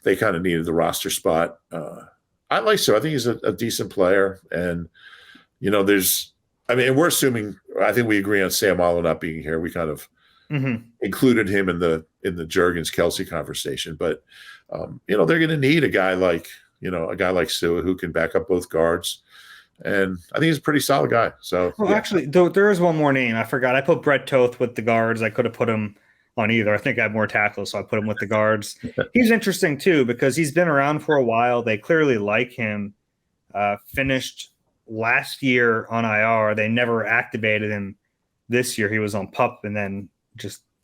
Speaker 2: they kind of needed the roster spot. I like Sua. I think he's a decent player. And, we're assuming, I think we agree on Sam Allo not being here. We kind of included him in the Juergens-Kelce conversation. But, they're going to need a guy like Sua who can back up both guards. And I think he's a pretty solid guy. So,
Speaker 1: Actually, there is one more name. I forgot. I put Brett Toth with the guards. I could have put him on either. I think I have more tackles, so I put him with the guards. He's interesting, too, because he's been around for a while. They clearly like him. Finished last year on IR. They never activated him this year. He was on PUP, and then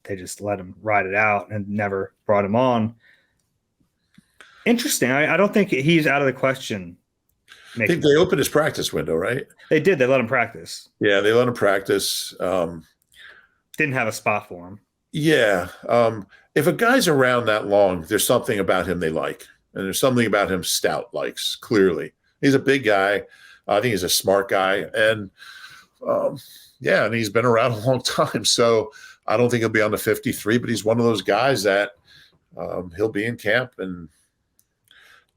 Speaker 1: they just let him ride it out and never brought him on. Interesting. I don't think he's out of the question.
Speaker 2: I think they opened his practice window, right?
Speaker 1: They did. They let him practice.
Speaker 2: Yeah, they let him practice.
Speaker 1: Didn't have a spot for him.
Speaker 2: Yeah. If a guy's around that long, there's something about him they like. And there's something about him Stout likes, clearly. He's a big guy. I think he's a smart guy. And, and he's been around a long time. So I don't think he'll be on the 53, but he's one of those guys that he'll be in camp, and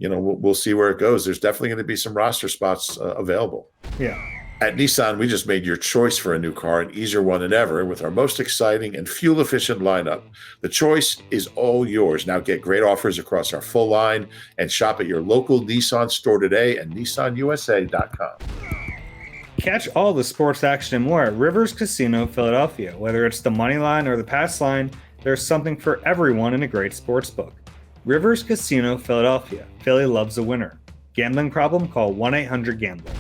Speaker 2: we'll see where it goes. There's definitely going to be some roster spots available.
Speaker 1: Yeah.
Speaker 2: At Nissan, we just made your choice for a new car an easier one than ever with our most exciting and fuel-efficient lineup. The choice is all yours. Now get great offers across our full line and shop at your local Nissan store today at nissanusa.com.
Speaker 1: Catch all the sports action and more at Rivers Casino Philadelphia. Whether it's the money line or the pass line, there's something for everyone in a great sports book. Rivers Casino Philadelphia. Philly loves a winner. Gambling problem? Call 1-800-GAMBLER.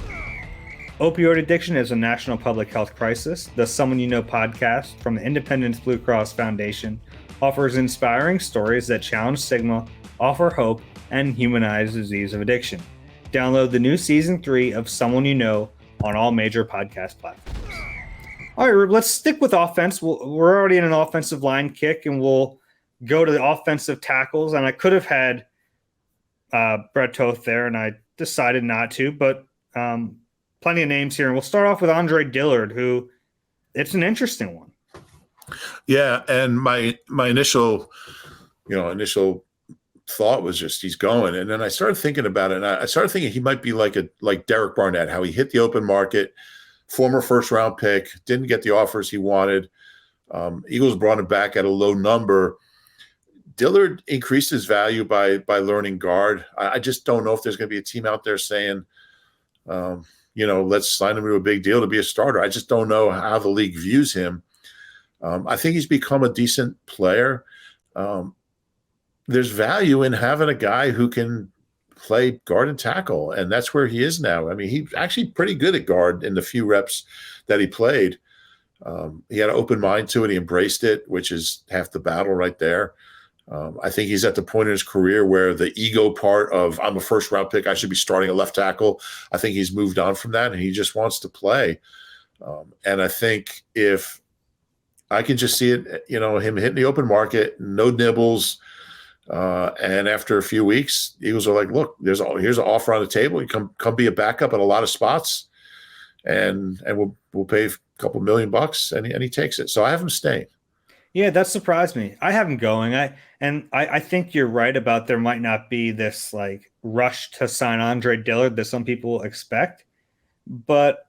Speaker 1: Opioid addiction is a national public health crisis. The Someone You Know podcast from the Independence Blue Cross Foundation offers inspiring stories that challenge stigma, offer hope, and humanize the disease of addiction. Download the new Season 3 of Someone You Know on all major podcast platforms. All right, Rube, let's stick with offense. We're already in an offensive line kick, and we'll go to the offensive tackles. And I could have had Brett Toth there, and I decided not to, but plenty of names here. And we'll start off with Andre Dillard, who it's an interesting one.
Speaker 2: Yeah, and my initial thought was just he's going, and then I started thinking about it, and I started thinking he might be like Derek Barnett, how he hit the open market, former first-round pick, didn't get the offers he wanted. Eagles brought him back at a low number. Dillard increased his value by learning guard. I just don't know if there's going to be a team out there saying, let's sign him to a big deal to be a starter. I just don't know how the league views him. I think he's become a decent player. There's value in having a guy who can play guard and tackle, and that's where he is now. I mean, he's actually pretty good at guard in the few reps that he played. He had an open mind to it. He embraced it, which is half the battle right there. I think he's at the point in his career where the ego part of I'm a first-round pick, I should be starting a left tackle. I think he's moved on from that, and he just wants to play. And I think if I can just see it, him hitting the open market, no nibbles, and after a few weeks, Eagles are like, look, here's an offer on the table. You come be a backup at a lot of spots, and we'll pay a couple $1 million, and he takes it. So I have him staying.
Speaker 1: Yeah, that surprised me. I have him going. I think you're right about there might not be this like rush to sign Andre Dillard that some people expect. But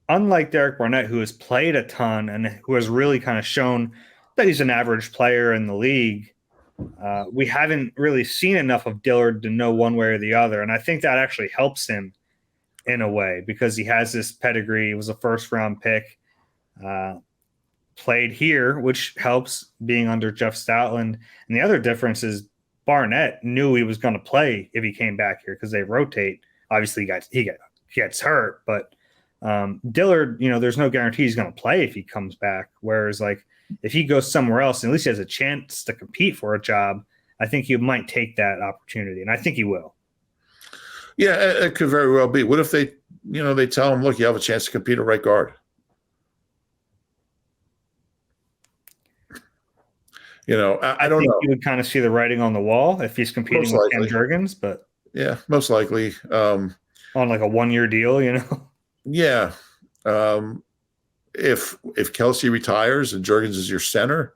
Speaker 1: unlike Derek Barnett, who has played a ton and who has really kind of shown that he's an average player in the league, we haven't really seen enough of Dillard to know one way or the other. And I think that actually helps him in a way because he has this pedigree. He was a first-round pick. Played here, which helps being under Jeff Stoutland. And the other difference is Barnett knew he was going to play if he came back here because they rotate. Obviously, he gets hurt, but Dillard, there's no guarantee he's going to play if he comes back. Whereas, like, if he goes somewhere else, and at least he has a chance to compete for a job, I think he might take that opportunity, and I think he will.
Speaker 2: Yeah, it could very well be. What if they tell him, look, you have a chance to compete at right guard? I don't know.
Speaker 1: You would kind of see the writing on the wall if he's competing with Ken Jurgens, but
Speaker 2: yeah, most likely
Speaker 1: on like a 1-year deal,
Speaker 2: Yeah, if Kelsey retires and Jurgens is your center,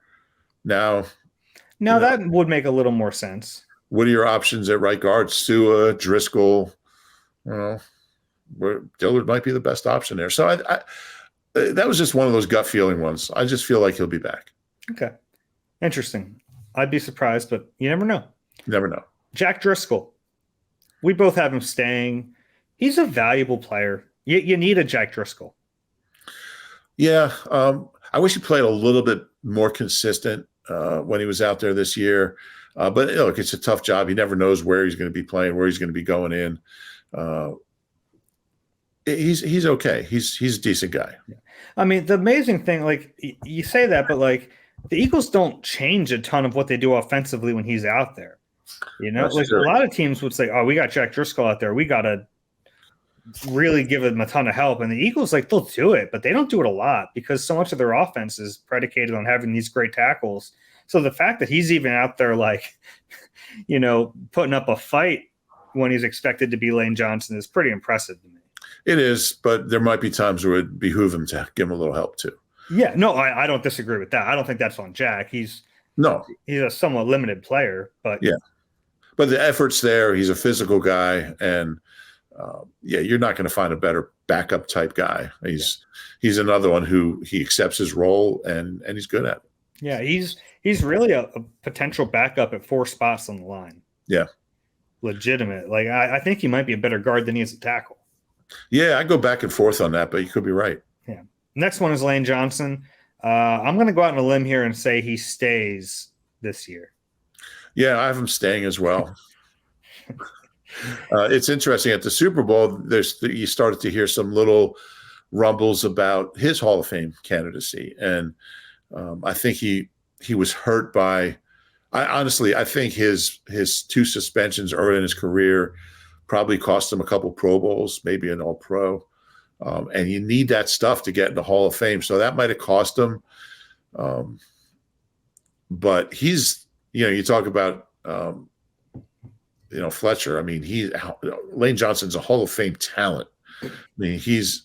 Speaker 2: now
Speaker 1: that would make a little more sense.
Speaker 2: What are your options at right guard? Sua, Driscoll, Dillard might be the best option there. So I that was just one of those gut feeling ones. I just feel like he'll be back.
Speaker 1: Okay. Interesting. I'd be surprised, but you never know.
Speaker 2: Never know.
Speaker 1: Jack Driscoll. We both have him staying. He's a valuable player. You need a Jack Driscoll.
Speaker 2: Yeah. I wish he played a little bit more consistent when he was out there this year. But look, it's a tough job. He never knows where he's going to be playing, where he's going to be going in. He's okay. He's a decent guy.
Speaker 1: Yeah. I mean, the amazing thing, like you say that, but like the Eagles don't change a ton of what they do offensively when he's out there.
Speaker 2: That's
Speaker 1: like
Speaker 2: true.
Speaker 1: A lot of teams would say, "Oh, we got Jack Driscoll out there. We got to really give him a ton of help." And the Eagles, like, they'll do it, but they don't do it a lot because so much of their offense is predicated on having these great tackles. So the fact that he's even out there, like, putting up a fight when he's expected to be Lane Johnson is pretty impressive to me.
Speaker 2: It is, but there might be times where it behoove him to give him a little help too.
Speaker 1: Yeah, no, I don't disagree with that. I don't think that's on Jack. He's a somewhat limited player, but
Speaker 2: yeah, but the effort's there. He's a physical guy, and you're not going to find a better backup type guy. He's another one who he accepts his role and he's good at it.
Speaker 1: Yeah, he's really a potential backup at 4 spots on the line.
Speaker 2: Yeah,
Speaker 1: legitimate. Like I think he might be a better guard than he is a tackle.
Speaker 2: Yeah, I go back and forth on that, but you could be right.
Speaker 1: Yeah. Next one is Lane Johnson. I'm going to go out on a limb here and say he stays this year.
Speaker 2: Yeah, I have him staying as well. It's interesting. At the Super Bowl, you started to hear some little rumbles about his Hall of Fame candidacy, and I think he was hurt by. I think his 2 suspensions early in his career probably cost him a couple Pro Bowls, maybe an All-Pro. And you need that stuff to get in the Hall of Fame. So that might have cost him. But he's, you talk about, Fletcher. I mean, Lane Johnson's a Hall of Fame talent. I mean, he's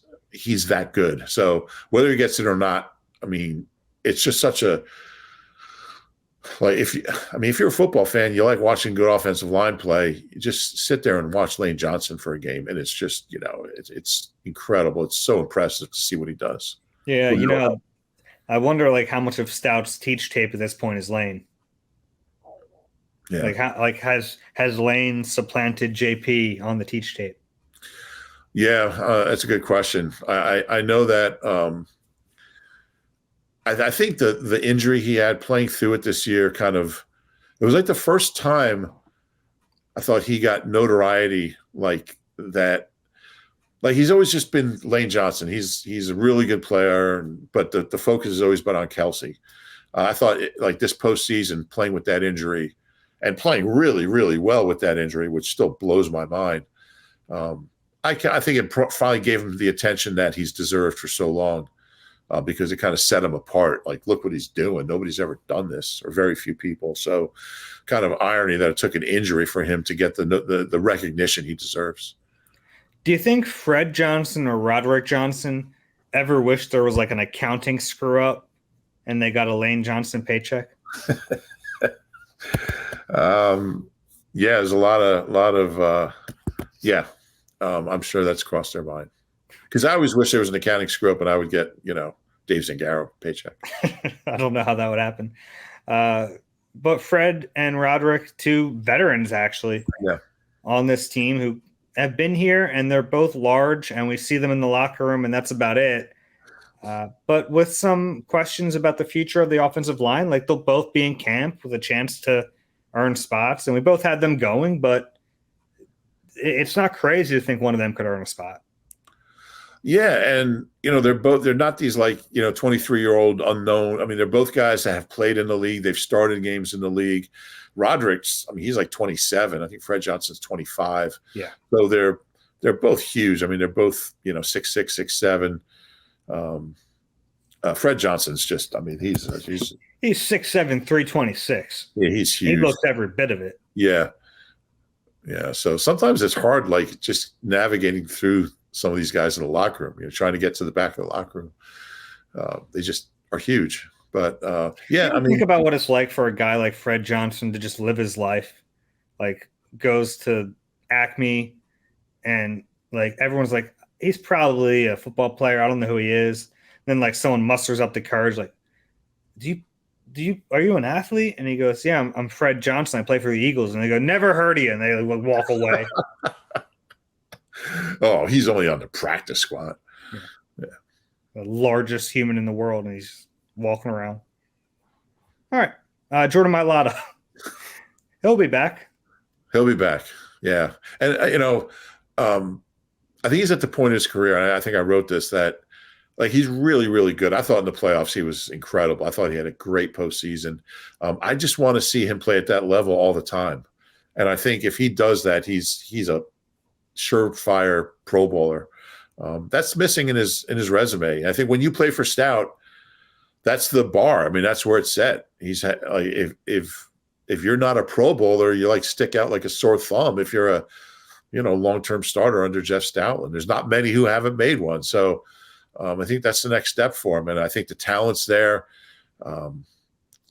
Speaker 2: that good. So whether he gets it or not, I mean, it's just such a, like, if you're a football fan, you like watching good offensive line play, you just sit there and watch Lane Johnson for a game. And it's just, it's incredible. It's so impressive to see what he does.
Speaker 1: Yeah. I wonder like how much of Stout's teach tape at this point is Lane. Yeah. Has Lane supplanted JP on the teach tape?
Speaker 2: Yeah, that's a good question. I know that I think the injury he had playing through it this year it was like the first time I thought he got notoriety like that. Like, he's always just been Lane Johnson. He's a really good player, but the focus has always been on Kelsey. I thought like this postseason, playing with that injury and playing really, really well with that injury, which still blows my mind. I think it finally gave him the attention that he's deserved for so long, because it kind of set him apart. Like, look what he's doing. Nobody's ever done this, or very few people. So kind of irony that it took an injury for him to get the recognition he deserves.
Speaker 1: Do you think Fred Johnson or Roderick Johnson ever wished there was like an accounting screw up and they got a Lane Johnson paycheck?
Speaker 2: Yeah, there's a lot of I'm sure that's crossed their mind, because I always wish there was an accounting screw up and I would get, Dave Zangaro paycheck.
Speaker 1: I don't know how that would happen. But Fred and Roderick, two veterans actually, on this team who have been here, and they're both large, and we see them in the locker room, and that's about it. But with some questions about the future of the offensive line, like they'll both be in camp with a chance to earn spots, and we both had them going, but it's not crazy to think one of them could earn a spot.
Speaker 2: Yeah, and they're not these 23-year-old unknown. I mean, they're both guys that have played in the league. They've started games in the league. Roderick's, I mean, he's like 27. I think Fred Johnson's 25.
Speaker 1: Yeah. So
Speaker 2: they're both huge. I mean, they're both 6'6", 6'7". Fred Johnson's just, I mean, he's 6'7",
Speaker 1: 326.
Speaker 2: Yeah, he's huge.
Speaker 1: He looks every bit of it.
Speaker 2: Yeah. Yeah. So sometimes it's hard, like just navigating through some of these guys in the locker room, trying to get to the back of the locker room. They just are huge. But
Speaker 1: think about what it's like for a guy like Fred Johnson to just live his life, like goes to Acme, and like everyone's like, he's probably a football player. I don't know who he is. Then like someone musters up the courage, like, are you an athlete? And he goes, yeah, I'm Fred Johnson. I play for the Eagles. And they go, never heard of you. And they walk away.
Speaker 2: Oh, he's only on the practice squad.
Speaker 1: Yeah. The largest human in the world, and he's walking around. All right. Jordan Mailata. He'll be back. Yeah. And,
Speaker 2: I think he's at the point in his career, and I think I wrote this, that like he's really, really good. I thought in the playoffs he was incredible. I thought he had a great postseason. I just want to see him play at that level all the time. And I think if he does that, he's a surefire Pro Bowler. That's missing in his resume. I think when you play for Stout, that's the bar. I mean, that's where it's set. He's like, if you're not a Pro Bowler, you like stick out like a sore thumb. If you're a long-term starter under Jeff Stoutland, there's not many who haven't made one. So I think that's the next step for him, and I think the talent's there.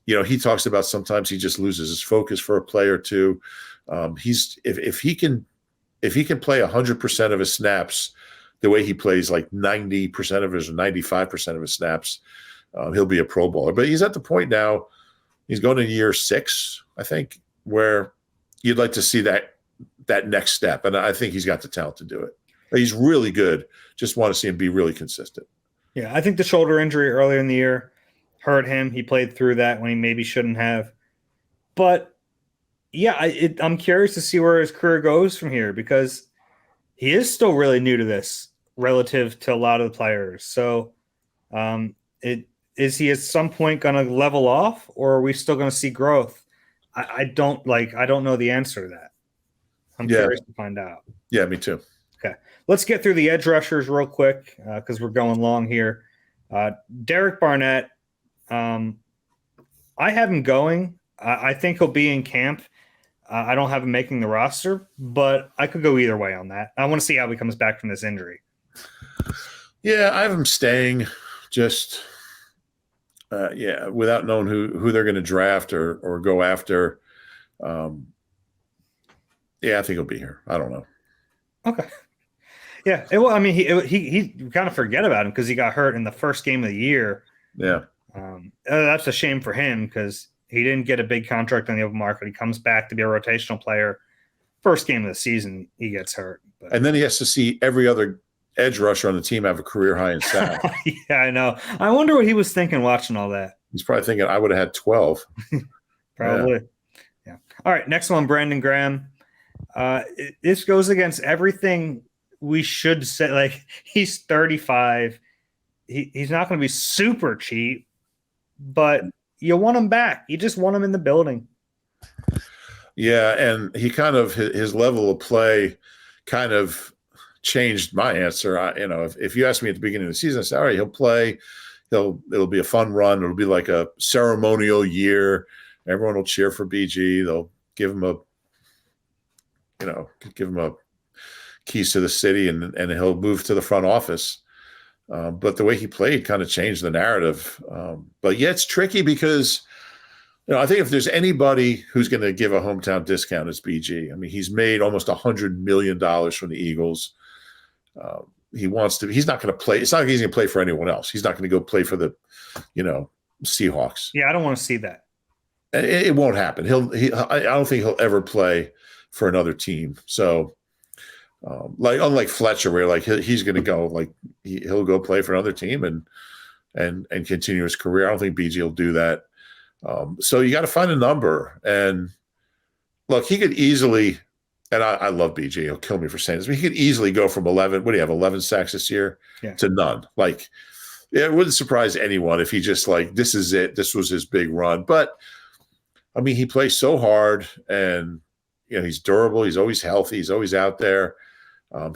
Speaker 2: He talks about sometimes he just loses his focus for a play or two. If he can play 100% of his snaps the way he plays, like 90% of his or 95% of his snaps, he'll be a Pro Bowler. But he's at the point now, he's going to year 6, I think, where you'd like to see that next step. And I think he's got the talent to do it. He's really good. Just want to see him be really consistent.
Speaker 1: Yeah, I think the shoulder injury earlier in the year hurt him. He played through that when he maybe shouldn't have. But, yeah, I'm curious to see where his career goes from here, because he is still really new to this relative to a lot of the players. So is he at some point going to level off, or are we still going to see growth? I don't know the answer to that. I'm curious to find out.
Speaker 2: Yeah, me too.
Speaker 1: Okay. let's get through the edge rushers real quick because we're going long here. Derek Barnett, I have him going. I think he'll be in camp. I don't have him making the roster, but I could go either way on that. I want to see how he comes back from this injury.
Speaker 2: Yeah, I have him staying just, without knowing who they're going to draft or go after. I think he'll be here. I don't know.
Speaker 1: Okay. Yeah. Well, I mean, he kind of forget about him because he got hurt in the first game of the year.
Speaker 2: Yeah.
Speaker 1: That's a shame for him because he didn't get a big contract on the open market. He comes back to be a rotational player. First game of the season, he gets hurt. But.
Speaker 2: And then he has to see every other edge rusher on the team have a career high in sacks.
Speaker 1: Yeah, I know. I wonder what he was thinking watching all that.
Speaker 2: He's probably thinking, I would have had 12.
Speaker 1: Probably. Yeah. All right, next one, Brandon Graham. This goes against everything we should say. Like, he's 35. He's not going to be super cheap, but you want him back. You just want him in the building.
Speaker 2: Yeah, and he kind of his level of play kind of changed my answer. If you asked me at the beginning of the season, I said, all right, he'll play. It'll be a fun run. It'll be like a ceremonial year. Everyone will cheer for BG. They'll give him a keys to the city, and he'll move to the front office. But the way he played kind of changed the narrative. But yeah, it's tricky because, I think if there's anybody who's going to give a hometown discount, it's BG. I mean, he's made almost $100 million from the Eagles. He wants to. He's not going to play. It's not like he's going to play for anyone else. He's not going to go play for the, Seahawks.
Speaker 1: Yeah, I don't want to see that.
Speaker 2: It won't happen. I don't think he'll ever play for another team. So, unlike Fletcher, where he's going to go, he'll go play for another team and continue his career. I don't think BG will do that. So you got to find a number. And look, he could easily, and I love BG. He'll kill me for saying this, but he could easily go from 11. What do you have? 11 sacks this year to none. It wouldn't surprise anyone if he just this is it. This was his big run. But I mean, he plays so hard, and he's durable. He's always healthy. He's always out there.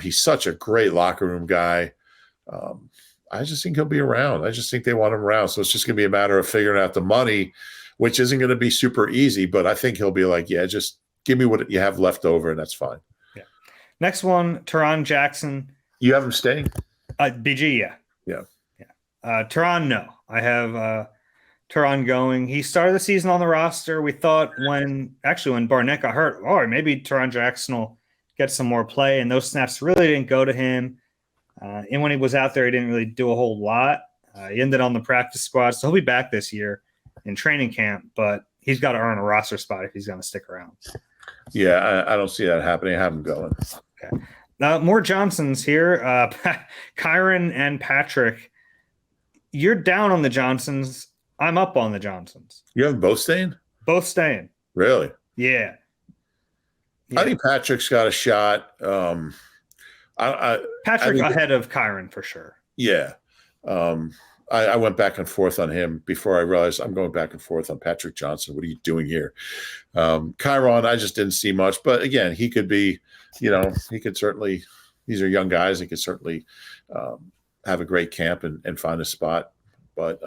Speaker 2: He's such a great locker room guy. I just think he'll be around. I just think they want him around. So it's just going to be a matter of figuring out the money, which isn't going to be super easy. But I think he'll be like, yeah, just give me what you have left over, and that's fine.
Speaker 1: Yeah. Next one, Teron Jackson.
Speaker 2: You have him staying?
Speaker 1: BG, yeah.
Speaker 2: Yeah.
Speaker 1: Teron, no. I have Teron going. He started the season on the roster. We thought when Barnett got hurt, maybe Teron Jackson will get some more play, and those snaps really didn't go to him. And when he was out there, he didn't really do a whole lot. He ended on the practice squad, so he'll be back this year in training camp, but he's got to earn a roster spot if he's going to stick around.
Speaker 2: Yeah, I don't see that happening. I have him going.
Speaker 1: Okay. More Johnsons here. Kyron and Patrick. You're down on the Johnsons. I'm up on the Johnsons.
Speaker 2: You have them both staying?
Speaker 1: Both staying.
Speaker 2: Really?
Speaker 1: Yeah.
Speaker 2: I think Patrick's got a shot.
Speaker 1: Patrick ahead of Kyron for sure.
Speaker 2: Yeah. I went back and forth on him before I realized I'm going back and forth on Patrick Johnson. What are you doing here? Kyron, I just didn't see much. But again, he could be, he could certainly, these are young guys. He could certainly have a great camp and find a spot. But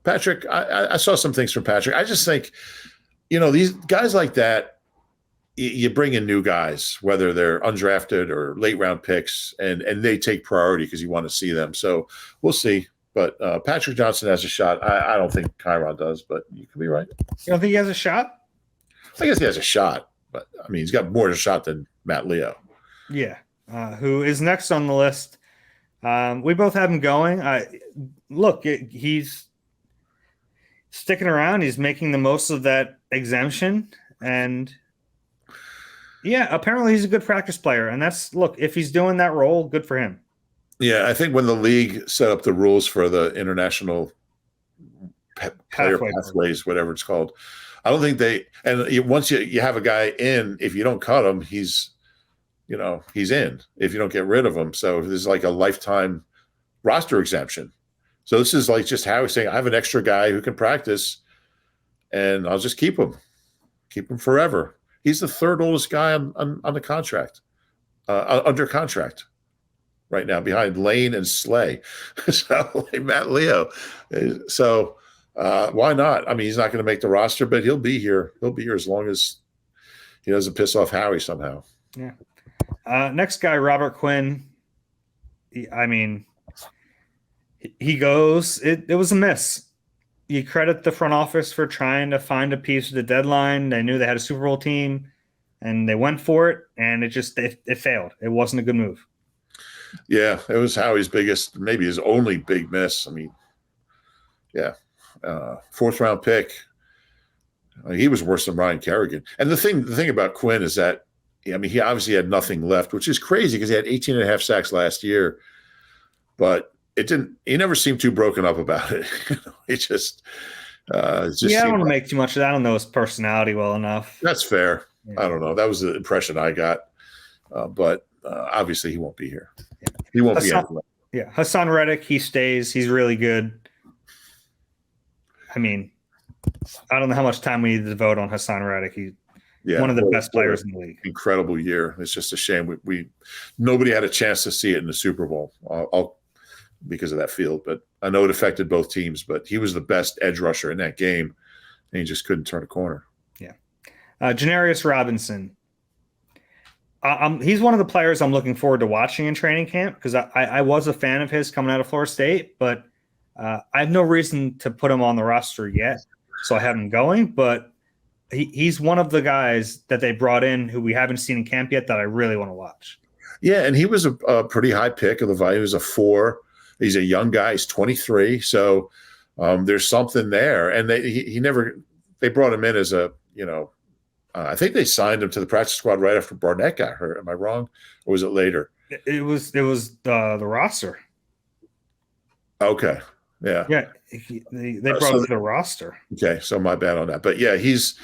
Speaker 2: Patrick, I saw some things from Patrick. I just think, these guys like that, you bring in new guys, whether they're undrafted or late round picks, and they take priority because you want to see them. So we'll see. But Patrick Johnson has a shot. I don't think Kyron does, but you could be right.
Speaker 1: You don't think he has a shot?
Speaker 2: I guess he has a shot, but I mean, he's got more of a shot than Matt Leo.
Speaker 1: Yeah. Who is next on the list? We both have him going. He's sticking around. He's making the most of that exemption, and yeah, apparently he's a good practice player. And if he's doing that role, good for him.
Speaker 2: Yeah, I think when the league set up the rules for the international player pathways, whatever it's called, I don't think once you have a guy in, if you don't cut him, he's in if you don't get rid of him. So there's like a lifetime roster exemption. So this is like just how he's saying, I have an extra guy who can practice, and I'll just keep him forever. He's the third oldest guy on the contract, under contract. right now behind Lane and Slay. So like Matt Leo. So why not? I mean, he's not going to make the roster, but he'll be here. He'll be here as long as he doesn't piss off Howie somehow.
Speaker 1: Yeah. Next guy, Robert Quinn. I mean, he goes. It was a miss. You credit the front office for trying to find a piece of the deadline. They knew they had a Super Bowl team, and they went for it, and it failed. It wasn't a good move.
Speaker 2: Yeah, it was Howie's biggest, maybe his only big miss. I mean, yeah, fourth round pick. He was worse than Ryan Kerrigan. And the thing about Quinn is that, I mean, he obviously had nothing left, which is crazy because he had 18 and a half sacks last year, but he never seemed too broken up about it. It just
Speaker 1: I don't want to make too much of that. I don't know his personality well enough.
Speaker 2: That's fair. Yeah. I don't know. That was the impression I got. But obviously he won't be here. Yeah. He won't be here.
Speaker 1: Yeah. Hassan Reddick, he stays. He's really good. I mean, I don't know how much time we need to devote on Hassan Reddick. He's one of the best players in the league.
Speaker 2: Incredible year. It's just a shame nobody had a chance to see it in the Super Bowl because of that field. But I know it affected both teams. But he was the best edge rusher in that game, and he just couldn't turn a corner.
Speaker 1: Yeah. Janarius Robinson. He's one of the players I'm looking forward to watching in training camp because I was a fan of his coming out of Florida State, but I have no reason to put him on the roster yet. So I have him going, but he's one of the guys that they brought in who we haven't seen in camp yet that I really want to watch.
Speaker 2: Yeah, and he was a pretty high pick of the value. He was a 4. He's a young guy. He's 23. So there's something there. And they brought him in as a, I think they signed him to the practice squad right after Barnett got hurt. Am I wrong? Or was it later?
Speaker 1: It was the roster.
Speaker 2: Okay. Yeah.
Speaker 1: Yeah. They brought him to the roster.
Speaker 2: Okay. So my bad on that. But yeah, he's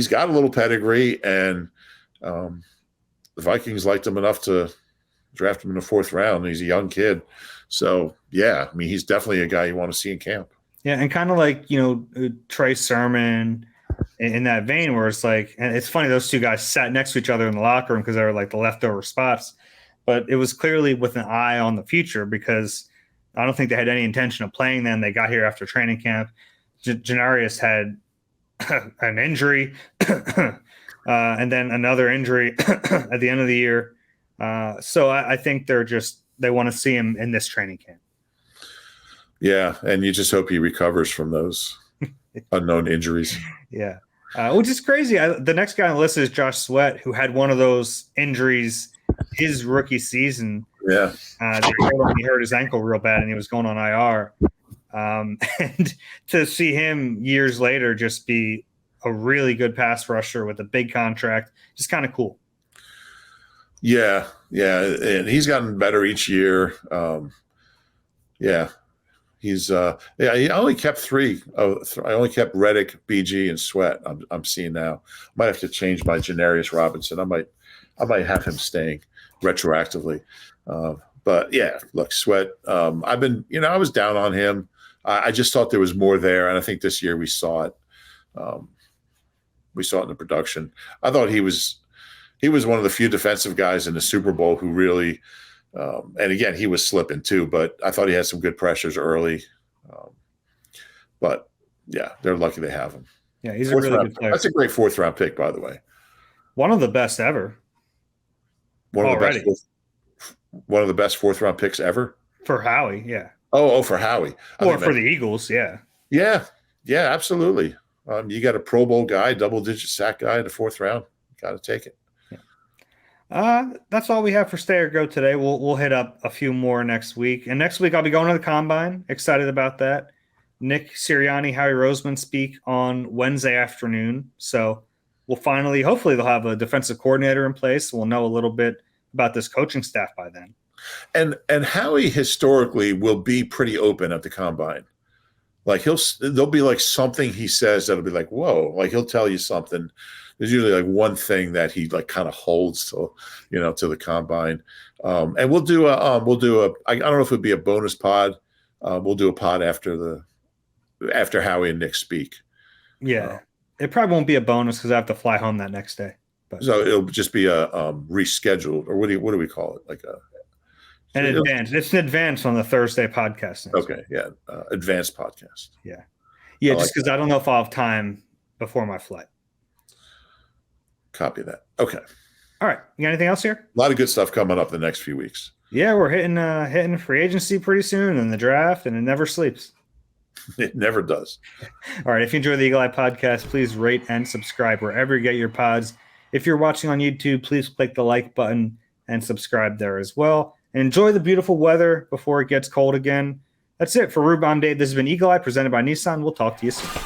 Speaker 2: got a little pedigree, and the Vikings liked him enough to draft him in the 4th round. He's a young kid. So yeah, I mean, he's definitely a guy you want to see in camp. Yeah.
Speaker 1: And kind of like, Trey Sermon in that vein where it's like, and it's funny, those two guys sat next to each other in the locker room because they were like the leftover spots, but it was clearly with an eye on the future because I don't think they had any intention of playing them. They got here after training camp. Janarius had an injury and then another injury at the end of the year. So I think they want to see him in this training camp.
Speaker 2: Yeah, and you just hope he recovers from those unknown injuries.
Speaker 1: Yeah, which is crazy. The next guy on the list is Josh Sweat, who had one of those injuries his rookie season.
Speaker 2: Yeah,
Speaker 1: he hurt his ankle real bad, and he was going on IR. And to see him years later just be a really good pass rusher with a big contract, just kind of cool.
Speaker 2: Yeah, and he's gotten better each year. Yeah. He's he only kept 3. I only kept Reddick, BG, and Sweat. I'm seeing now. Might have to change my Janarius Robinson. I might have him staying retroactively. But yeah, look, Sweat. I was down on him. I just thought there was more there, and I think this year we saw it. We saw it in the production. I thought he was one of the few defensive guys in the Super Bowl who really. And again, he was slipping too, but I thought he had some good pressures early. But yeah, they're lucky they have him.
Speaker 1: Yeah, he's a really good player.
Speaker 2: That's a great 4th round pick, by the way.
Speaker 1: One of the best ever.
Speaker 2: One of the best 4th round picks ever
Speaker 1: for Howie. Yeah.
Speaker 2: Oh, for Howie.
Speaker 1: Or for the Eagles. Yeah.
Speaker 2: Yeah, absolutely. You got a Pro Bowl guy, double-digit sack guy in the 4th round. Got to take it.
Speaker 1: That's all we have for Stay or Go today. We'll hit up a few more next week. And next week I'll be going to the Combine. Excited about that. Nick Sirianni, Howie Roseman speak on Wednesday afternoon. So we'll hopefully they'll have a defensive coordinator in place. We'll know a little bit about this coaching staff by then.
Speaker 2: And Howie historically will be pretty open at the Combine. Like there'll be like something he says that'll be like, whoa, like he'll tell you something. There's usually like one thing that he like kind of holds to the Combine. And we'll do I don't know if it'd be a bonus pod. We'll do a pod after Howie and Nick speak.
Speaker 1: Yeah. It probably won't be a bonus because I have to fly home that next day. But
Speaker 2: so it'll just be a rescheduled, or what do we call it? Like
Speaker 1: An advance. It's an advance on the Thursday podcast.
Speaker 2: Okay, yeah, advanced podcast.
Speaker 1: Yeah,
Speaker 2: I
Speaker 1: just because I don't know if I'll have time before my flight.
Speaker 2: Copy that. Okay.
Speaker 1: All right. You got anything else here?
Speaker 2: A lot of good stuff coming up the next few weeks.
Speaker 1: Yeah, we're hitting free agency pretty soon and the draft, and it never sleeps.
Speaker 2: It never does.
Speaker 1: All right. If you enjoy the Eagle Eye podcast, please rate and subscribe wherever you get your pods. If you're watching on YouTube, please click the like button and subscribe there as well. And enjoy the beautiful weather before it gets cold again. That's it for Reuben. I'm Dave. This has been Eagle Eye presented by Nissan. We'll talk to you soon.